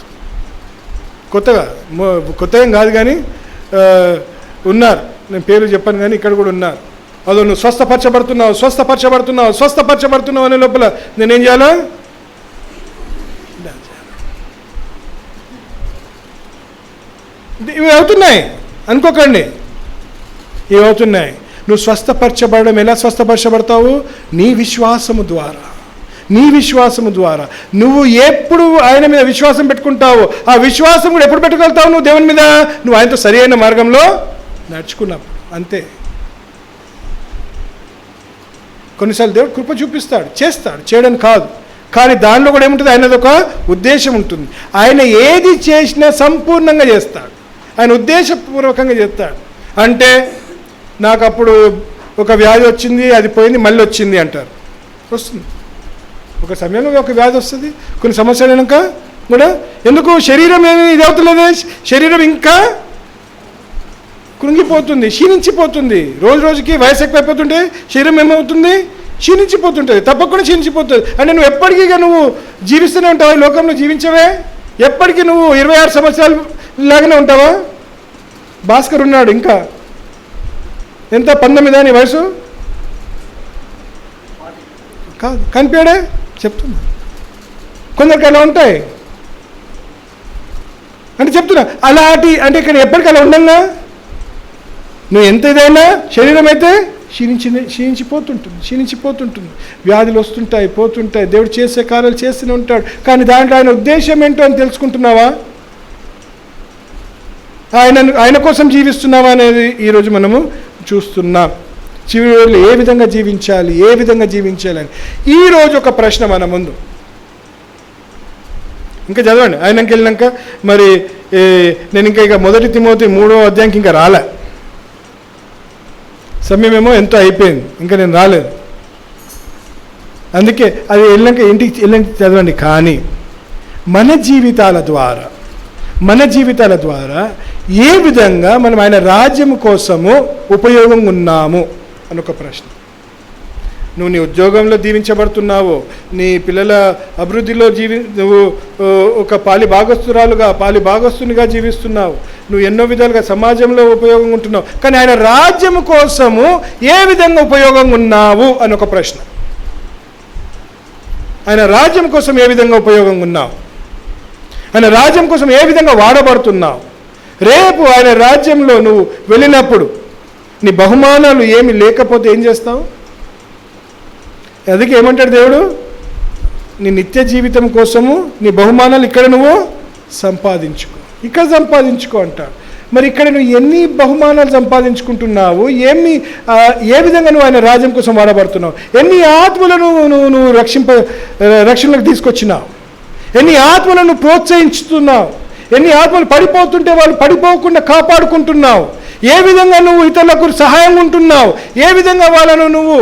కొత్తగా ఏం కాదు కానీ ఉన్నారు, నేను పేరు చెప్పాను కానీ ఇక్కడ కూడా ఉన్నారు. అదో నువ్వు స్వస్థపరచబడుతున్నావు అనే లోపల నేనేం చేయాలా? ఇవి అవుతున్నాయి అనుకోకండి, ఇవి అవుతున్నాయి. నువ్వు స్వస్థపరచబడడం ఎలా స్వస్థపరచబడతావు? నీ విశ్వాసము ద్వారా. నువ్వు ఎప్పుడు ఆయన మీద విశ్వాసం పెట్టుకుంటావు, ఆ విశ్వాసం కూడా ఎప్పుడు పెట్టుకెళ్తావు నువ్వు దేవుని మీద? నువ్వు ఆయనతో సరి అయిన మార్గంలో నడుచుకున్నప్పుడు. అంతే. కొన్నిసార్లు దేవుడు కృప చూపిస్తాడు, చేయడం కాదు, కానీ దానిలో కూడా ఏముంటుంది? ఆయనది ఒక ఉద్దేశం ఉంటుంది. ఆయన ఏది చేసినా సంపూర్ణంగా చేస్తాడు, ఆయన ఉద్దేశపూర్వకంగా చేస్తాడు. అంటే నాకు అప్పుడు ఒక వ్యాధి వచ్చింది, అది పోయింది, మళ్ళీ వచ్చింది అంటారు. వస్తుంది, ఒక సమయంలో ఒక వ్యాధి వస్తుంది, కొన్ని సంవత్సరాలు అయినాక కూడా. ఎందుకు? శరీరం ఏమి ఇది అవుతున్నది, శరీరం ఇంకా కృంగిపోతుంది, క్షీణించిపోతుంది. రోజుకి వయసు ఎక్కువైపోతుంటే శరీరం ఏమవుతుంది? క్షీణించిపోతుంటుంది, తప్పకుండా క్షీణించిపోతుంది. అంటే నువ్వు ఎప్పటికీ నువ్వు జీవిస్తూనే ఉంటావా? ఈ లోకంలో జీవించవే, ఎప్పటికీ నువ్వు 26 సంవత్సరాలు లాగానే ఉంటావా? భాస్కర్ ఉన్నాడు, ఇంకా ఎంత 19 నీ వయసు కాదు, కనిపించాడే చెప్తున్నా. కొందరికి అలా ఉంటాయి అంటే చెప్తున్నా. అలాంటి అంటే ఇక్కడ ఎప్పటికీ అలా ఉండంగా నువ్వు ఎంత ఇదైనా శరీరం అయితే క్షీణించిపోతుంటుంది, వ్యాధులు వస్తుంటాయి, పోతుంటాయి. దేవుడు చేసే కార్యాలు చేస్తూనే ఉంటాడు, కానీ దాంట్లో ఆయన ఉద్దేశం ఏంటో అని తెలుసుకుంటున్నావా? ఆయన కోసం జీవిస్తున్నావా అనేది ఈరోజు మనము చూస్తున్నాం. చివరిలో ఏ విధంగా జీవించాలి అని ఈరోజు ఒక ప్రశ్న మన ముందు. ఇంకా చదవండి, ఆయనకి వెళ్ళినాక మరి నేను ఇక 1 తిమోతి 3వ అధ్యాయంకి ఇంకా రాలే, సమయమేమో ఎంతో అయిపోయింది, ఇంకా నేను రాలేదు. అందుకే అది ఇంటికి చదవండి. కానీ మన జీవితాల ద్వారా ఏ విధంగా మనం ఆయన రాజ్యం కోసము ఉపయోగం ఉన్నాము అని ఒక ప్రశ్న. నువ్వు నీ ఉద్యోగంలో దీవించబడుతున్నావు, నీ పిల్లల అభివృద్ధిలో నువ్వు ఒక పాలి భాగస్తునిగా జీవిస్తున్నావు, నువ్వు ఎన్నో విధాలుగా సమాజంలో ఉపయోగం ఉంటున్నావు, కానీ ఆయన రాజ్యం కోసము ఏ విధంగా ఉపయోగం ఉన్నావు అని ఒక ప్రశ్న. ఆయన రాజ్యం కోసం ఏ విధంగా ఉపయోగం ఉన్నావు? ఆయన రాజ్యం కోసం ఏ విధంగా వాడబడుతున్నావు? రేపు ఆయన రాజ్యంలో నువ్వు వెళ్ళినప్పుడు నీ బహుమానాలు ఏమి లేకపోతే ఏం చేస్తావు? అందుకే ఏమంటాడు దేవుడు, నీ నిత్య జీవితం కోసము నీ బహుమానాలు ఇక్కడ నువ్వు సంపాదించుకో అంటాడు. మరి ఇక్కడ నువ్వు ఎన్ని బహుమానాలు సంపాదించుకుంటున్నావు? ఏ విధంగా నువ్వు ఆయన రాజ్యం కోసం వాడబడుతున్నావు? ఎన్ని ఆత్మలను నువ్వు రక్షణలోకి తీసుకొచ్చినావు? ఎన్ని ఆత్మలను ప్రోత్సహించుతున్నావు? ఎన్ని ఆత్మలు పడిపోతుంటే వాళ్ళు పడిపోకుండా కాపాడుకుంటున్నావు? ఏ విధంగా నువ్వు ఇతరులకు సహాయం ఉంటున్నావు? ఏ విధంగా వాళ్ళను నువ్వు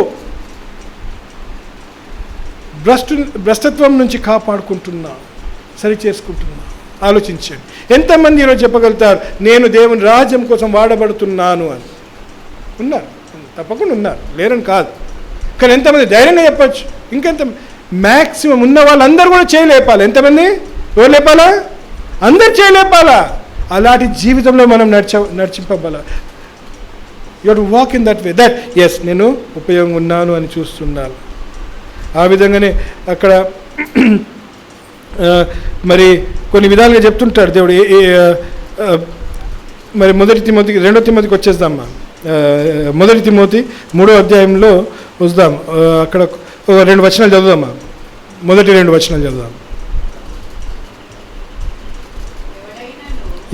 భ్రష్టత్వం నుంచి కాపాడుకుంటున్నావు, సరి చేసుకుంటున్నావు? ఆలోచించండి. ఎంతమంది ఈరోజు చెప్పగలుగుతారు నేను దేవుని రాజ్యం కోసం వాడబడుతున్నాను అని? ఉన్నారు, తప్పకుండా ఉన్నారు, లేరని కాదు. కానీ ఎంతమంది ధైర్యంగా చెప్పచ్చు? ఇంకెంత? మ్యాక్సిమం ఉన్న వాళ్ళందరూ కూడా చేయలేపాలి. ఎంతమంది? ఎవరు లేపాలా? అందరు చేయలేపాలా? అలాంటి జీవితంలో మనం నడిచింపబల. You have to walk in that way, that is నేను ఉపయోగం ఉన్నాను అని చూస్తున్నాను. ఆ విధంగానే అక్కడ మరి కొన్ని విధాలుగా చెప్తుంటాడు దేవుడు. మరి 1 తిమోతికి 2 తిమోతికి వచ్చేద్దామా? 1 తిమోతి 3వ అధ్యాయంలో వద్దాం. అక్కడ 2 వచనాలు చదువుదామా? మొదటి 2 వచనాలు చదువుదాం.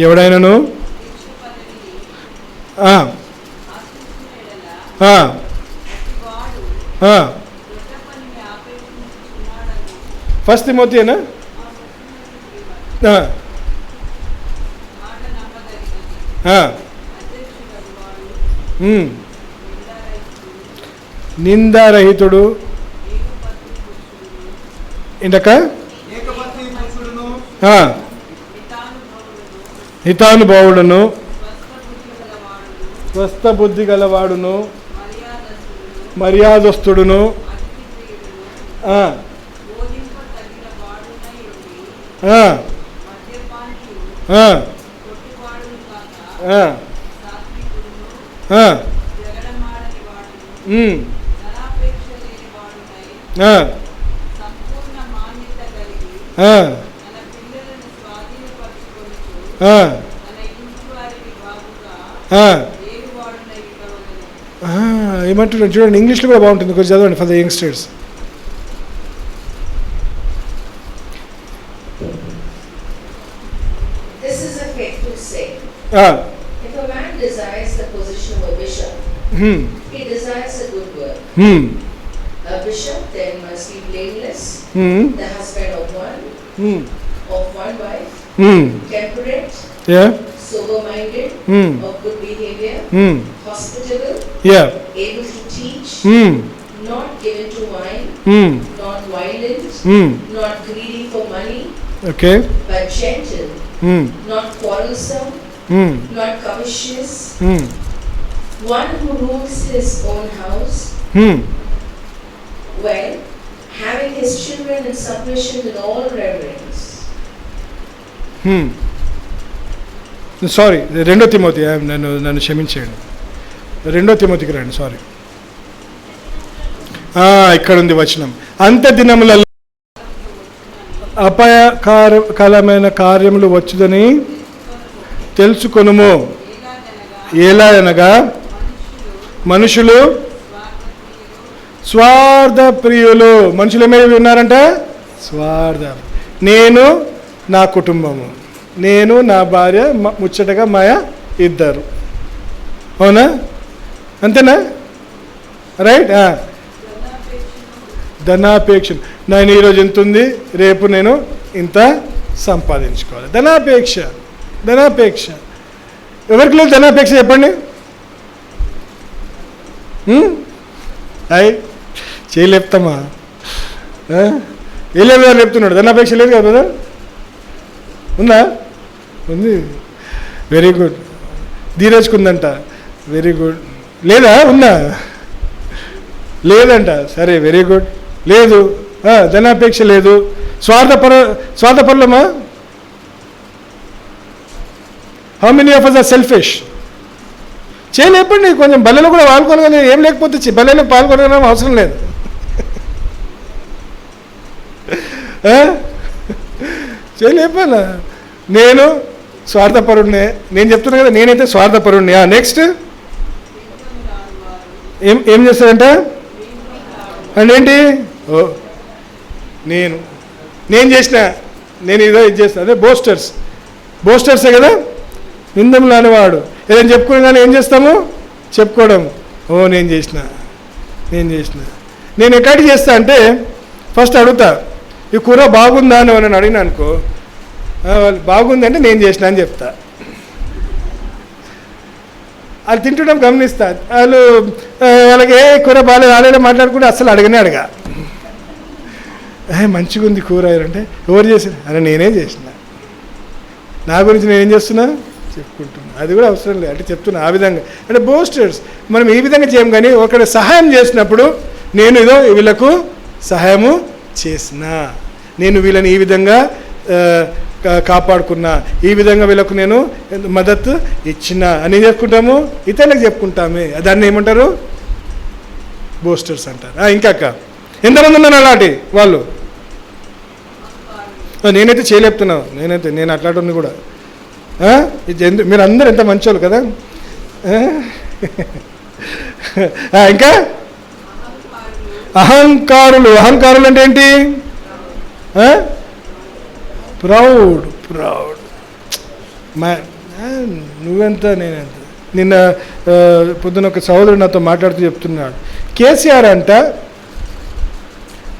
ఎవడైనాను ఫస్ట్ తిమోతియేనా? నిందారహితుడు, ఇంటక హితానుభావుడును, స్వస్థ బుద్ధి గలవాడును, మర్యాదస్తుడును, ఏమంటున్నాడు చూడండి, ఇంగ్లీష్లో కూడా బాగుంటుంది, కొంచెం చదవండి for the youngsters. This is a faithful saying. If a man desires the position of a bishop, he desires a good work. A bishop then must be blameless, the husband of one wife, temperate, sober-minded, of good behavior, hospitable, able to teach, not given to wine, not violent, not greedy for money, but gentle, not quarrelsome, not covetous, one who rules his own house, well, having his children in submission with all reverence. Sorry, 2 Timothy, నన్ను క్షమించేయండి, 2 తిమోతికి రండి, sorry. ఇక్కడ ఉంది వచనం, అంత్య దినములలో అపాయకరమైన కార్యములు వచ్చుదని తెలుసుకొనుము. ఎలా అనగా మనుషులు స్వార్థ ప్రియులు. మనుషులు ఏమైనా ఉన్నారంట? స్వార్థ. నేను నా కుటుంబము, నేను నా భార్య, ముచ్చటగా మాయ ఇద్దరు. అవునా? అంతేనా? రైట్. ధనాపేక్ష. నేను ఈరోజు ఎంత ఉంది, రేపు నేను ఇంత సంపాదించుకోవాలి. ధనాపేక్ష. ధనాపేక్ష ఎవరికి లేదు ధనాపేక్ష? చెప్పండి. అయ్ చేయలేపుతామా? ఏ లేదు లేపుతున్నాడు, ధనాపేక్ష లేదు కదా బ్రదర్? ఉందా? ఉంది. Very good. ధీరజ్కుందంట. Very good. లేదా? ఉందా? లేదంట. సరే, వెరీ గుడ్. లేదు, ధనాపేక్ష లేదు. స్వార్థపరులమా? How many of us are selfish? చేయలేపండి. కొంచెం బల్లెలో కూడా పాల్గొనగానే, ఏం లేకపోతే బల్లెలో పాల్గొనడం అవసరం లేదు. చేయలేపాలా? నేను స్వార్థపరుణ్ణే. నేను చెప్తున్నా కదా, నేనైతే స్వార్థపరుణ్ణి. నెక్స్ట్ ఏం చేస్తాడంట? అంటే ఏంటి? నేను చేసిన, నేను ఇదో ఇది చేస్తాను. అదే బోస్టర్సే కదా. నిందం లానివాడు. ఏదైనా చెప్పుకుని కానీ ఏం చేస్తాము? చెప్పుకోవడం. నేను చేసిన. నేను ఎక్కడికి చేస్తా అంటే, ఫస్ట్ అడుగుతా, ఈ కూర బాగుందా అని నన్ను అడిగినా అనుకో, వాళ్ళు బాగుందంటే నేను చేసిన అని చెప్తా. వాళ్ళు తింటడం గమనిస్తా. వాళ్ళకి కూర బాగాలేదు ఆడేలా మాట్లాడుకుంటే అస్సలు అడగ మంచిగా ఉంది కూర అంటే, ఎవరు చేసిన? అరే నేనే చేసిన. నా గురించి నేనేం చేస్తున్నా? చెప్పుకుంటున్నా. అది కూడా అవసరం లేదు అంటే చెప్తున్నా. ఆ విధంగా అంటే బోస్టర్స్ మనం ఈ విధంగా చేయం. కానీ ఒకటి సహాయం చేసినప్పుడు, నేను ఏదో వీళ్ళకు సహాయము చేసిన, నేను వీళ్ళని ఈ విధంగా కాపాడుకున్నా, ఈ విధంగా వీళ్ళకు నేను మద్దతు ఇచ్చిన అని చెప్పుకుంటాము. ఇతరులకు చెప్పుకుంటామే. దాన్ని ఏమంటారు? బోస్టర్స్ అంటారు. ఇంకా ఎంతమంది ఉన్నారు అలాంటి వాళ్ళు? నేనైతే చేయలేపుతున్నాను. నేను అట్లాంటి కూడా. మీరు అందరు ఎంత మంచోళ్ళు కదా. ఇంకా అహంకారులు అంటే ఏంటి? ప్రౌడ్. నువ్వెంత నేనెంత. నిన్న పొద్దున ఒక సహోదరుడు నాతో మాట్లాడుతూ చెప్తున్నాడు, కేసీఆర్ అంట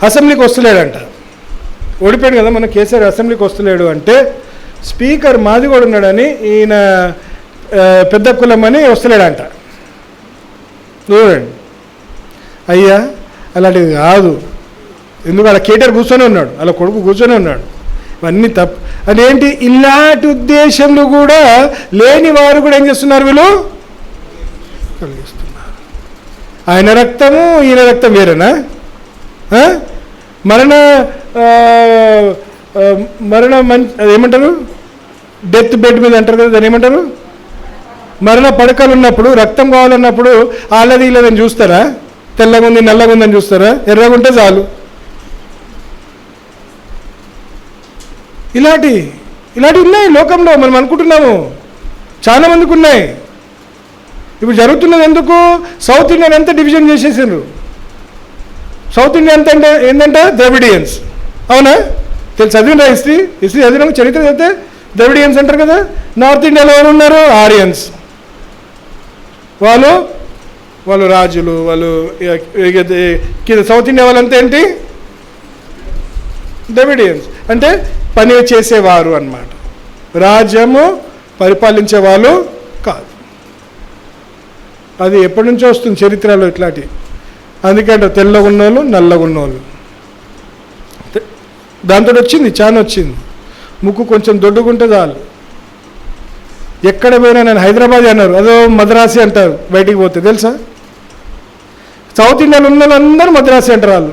అసెంబ్లీకి వస్తలేడంట. ఓడిపోయాడు కదా, మన కేసీఆర్ అసెంబ్లీకి వస్తలేడు అంటే స్పీకర్ మాది కూడా ఉన్నాడని ఈయన పెద్ద కులమని వస్తలేడంట. చూడండి అయ్యా, అలాంటిది కాదు. ఎందుకు అలా కేటీఆర్ కూర్చొని ఉన్నాడు, అలా కొడుకు కూర్చొని ఉన్నాడు. ఇవన్నీ తప్పు. అదేంటి, ఇలాంటి ఉద్దేశంలో కూడా లేని వారు కూడా ఏం చేస్తున్నారు, వీళ్ళు కలిగిస్తున్నారు. ఆయన రక్తము ఈయన రక్తం వేరేనా? మరణ ఏమంటారు, డెత్ బెడ్ మీద అంటారు కదా, దాన్ని ఏమంటారు, మరణ పడకలు ఉన్నప్పుడు రక్తం కావాలన్నప్పుడు వాళ్ళది వీళ్ళదని చూస్తారా? తెల్లగా ఉంది నల్లగా ఉందని చూస్తారా? ఎర్రగా ఉంటే చాలు. ఇలాంటివి ఉన్నాయి లోకంలో. మనం అనుకుంటున్నాము, చాలా మందికి ఉన్నాయి. ఇప్పుడు జరుగుతున్నది ఎందుకు? సౌత్ ఇండియన్ అంతా డివిజన్ చేసేసారు. సౌత్ ఇండియా అంతా అంటే ఏంటంటే ద్రవిడియన్స్. అవునా? చదివిన హిస్టరీ చదివిన చరిత్ర చదివితే ద్రవిడియన్స్ అంటారు కదా. నార్త్ ఇండియాలో ఎవరు ఉన్నారు? ఆర్యన్స్. వాళ్ళు రాజులు, వాళ్ళు సౌత్ ఇండియా వాళ్ళంతా ఏంటి? ద్రవిడియన్స్. అంటే పని చేసేవారు అన్నమాట, రాజ్యము పరిపాలించే వాళ్ళు కాదు. అది ఎప్పటి నుంచో వస్తుంది చరిత్రలో ఇట్లాంటివి. అందుకంటే తెల్లగా ఉన్నోళ్ళు నల్లగా ఉన్నోళ్ళు, దాంతో వచ్చింది, చాలా వచ్చింది. ముక్కు కొంచెం దొడ్డుకుంటే చాలు. ఎక్కడ పోయినా నేను హైదరాబాద్ అన్నారు, అదో మద్రాసి అంటారు బయటికి పోతే, తెలుసా? సౌత్ ఇండియాలో ఉన్న వాళ్ళందరూ మద్రాసి అంటారు, వాళ్ళు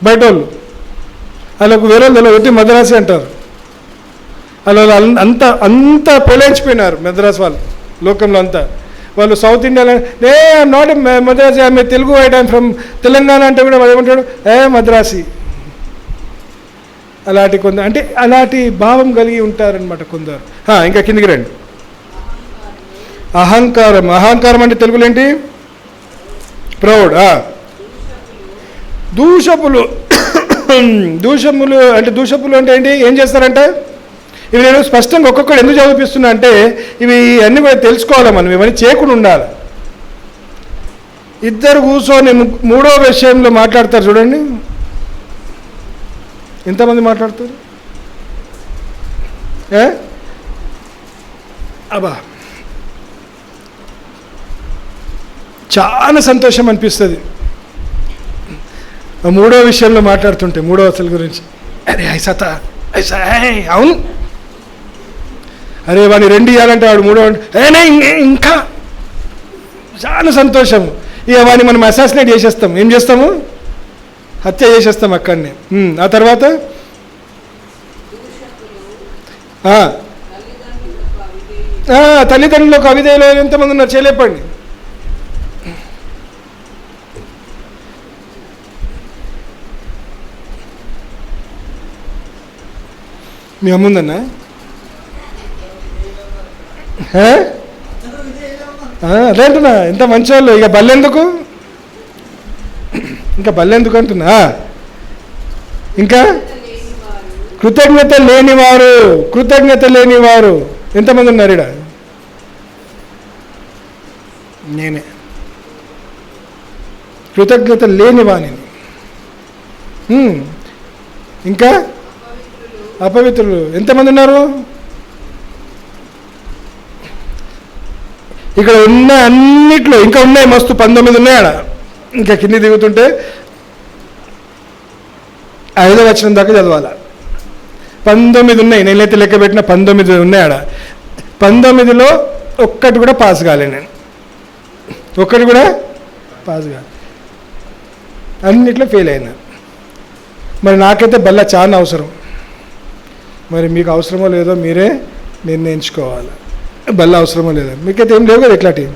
బయట వాళ్ళు. వాళ్ళకు వేరే వాళ్ళు పెట్టి మద్రాసి అంటారు. వాళ్ళు అంతా పొలేంచిపోయినారు మద్రాసు వాళ్ళు లోకంలో అంతా. వాళ్ళు సౌత్ ఇండియాలో నాట్ మద్రాసి, ఆమె Telugu white, I'm from Telangana అంటే కూడా వాడు ఏమంటాడు, మద్రాసి. అలాంటి కొందరు, అంటే అలాంటి భావం కలిగి ఉంటారనమాట కొందరు. ఇంకా కిందికి రండి. అహంకారం అంటే తెలుగులో ఏంటి? ప్రౌడ్. దూషపులు అంటే ఏంటి? ఏం చేస్తారంటే, ఇవి నేను స్పష్టంగా ఒక్కొక్కడు ఎందుకు చదివిస్తున్నా అంటే, ఇవి అన్నీ కూడా తెలుసుకోవాలి మనం, ఇవన్నీ చేయకుండా ఉండాలి. ఇద్దరు కూర్చొని మూడో విషయంలో మాట్లాడతారు చూడండి. ఎంతమంది మాట్లాడతారు? అబ్బా, చాలా సంతోషం అనిపిస్తుంది మూడో విషయంలో మాట్లాడుతుంటే, మూడో అసలు గురించి. అరే అవును, అరే వాడిని 2 ఇవ్వాలంటే వాడు 3 ఇంకా చాలా సంతోషం. ఇక వాడిని మనం అసాసినేట్ చేసేస్తాం. ఏం చేస్తాము? హత్య చేసేస్తాం అక్కడనే. ఆ తర్వాత తల్లిదండ్రులకు అవిధేయులు ఎంతమంది ఉన్నారు? చేయలేపండి. మీ అమ్ముందన్నా? అదే అంటున్నా, ఎంత మంచివాళ్ళు. ఇక బల్లెందుకు అంటున్నా. ఇంకా కృతజ్ఞత లేనివారు ఎంతమంది ఉన్నారు ఇక్కడ? నేనే కృతజ్ఞత లేనివాణిని. ఇంకా అపవిత్రులు ఎంతమంది ఉన్నారు? ఇక్కడ ఉన్న అన్నిట్లో ఇంకా ఉన్నాయి, మస్తు 19 ఉన్నాయి ఆడ. ఇంకా కింది దిగుతుంటే 5వ వచనం దాకా చదవాల. 19 ఉన్నాయి, నేనైతే లెక్క పెట్టిన 19 ఉన్నాయి ఆడ. 19లో ఒక్కటి కూడా పాస్ కాలే నేను, ఒక్కటి కూడా పాస్ కాదు, అన్నిట్లో ఫెయిల్ అయినా. మరి నాకైతే బల్ల చాలా అవసరం. మరి మీకు అవసరమో లేదో మీరే నిర్ణయించుకోవాలి. బల్ల అవసరమో లేదో, మీకైతే ఏం లేవు కదా ఇట్లాంటివి.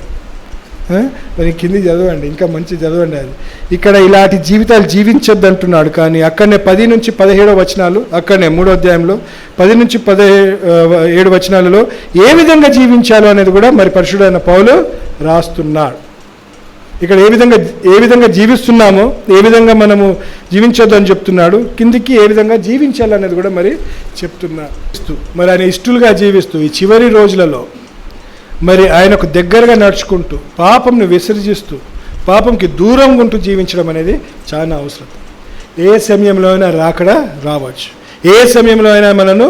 మరి కింది చదవండి, ఇంకా మంచి చదవండి. అది ఇక్కడ ఇలాంటి జీవితాలు జీవించొద్దు అంటున్నాడు. కానీ అక్కడనే 10 నుంచి 17 వచనాలు, అక్కడనే 3వ అధ్యాయంలో 10 నుంచి 17 వచనాలలో ఏ విధంగా జీవించాలో అనేది కూడా మరి పరిశుద్ధుడైన పౌలు రాస్తున్నాడు. ఇక్కడ ఏ విధంగా జీవిస్తున్నామో, ఏ విధంగా మనము జీవించొద్దు అని చెప్తున్నాడు. కిందికి ఏ విధంగా జీవించాలనేది కూడా మరి చెప్తున్నాడు. మరి ఆయన ఇష్టలుగా జీవిస్తూ ఈ చివరి రోజులలో మరి ఆయనకు దగ్గరగా నడుచుకుంటూ, పాపంను విసర్జిస్తూ, పాపంకి దూరంగా ఉంటూ జీవించడం అనేది చాలా అవసరం. ఏ సమయంలో అయినా రాకడ రావచ్చు. ఏ సమయంలో అయినా మనను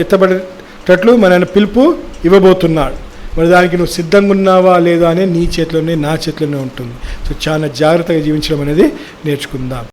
ఎత్తబడేటట్లు మన పిలుపు ఇవ్వబోతున్నాడు. మరి దానికి నువ్వు సిద్ధంగా ఉన్నావా లేదా అనేది నీ చేతిలోనే నా చేతిలోనే ఉంటుంది. సో చాలా జాగ్రత్తగా జీవించడం అనేది నేర్చుకుందాం.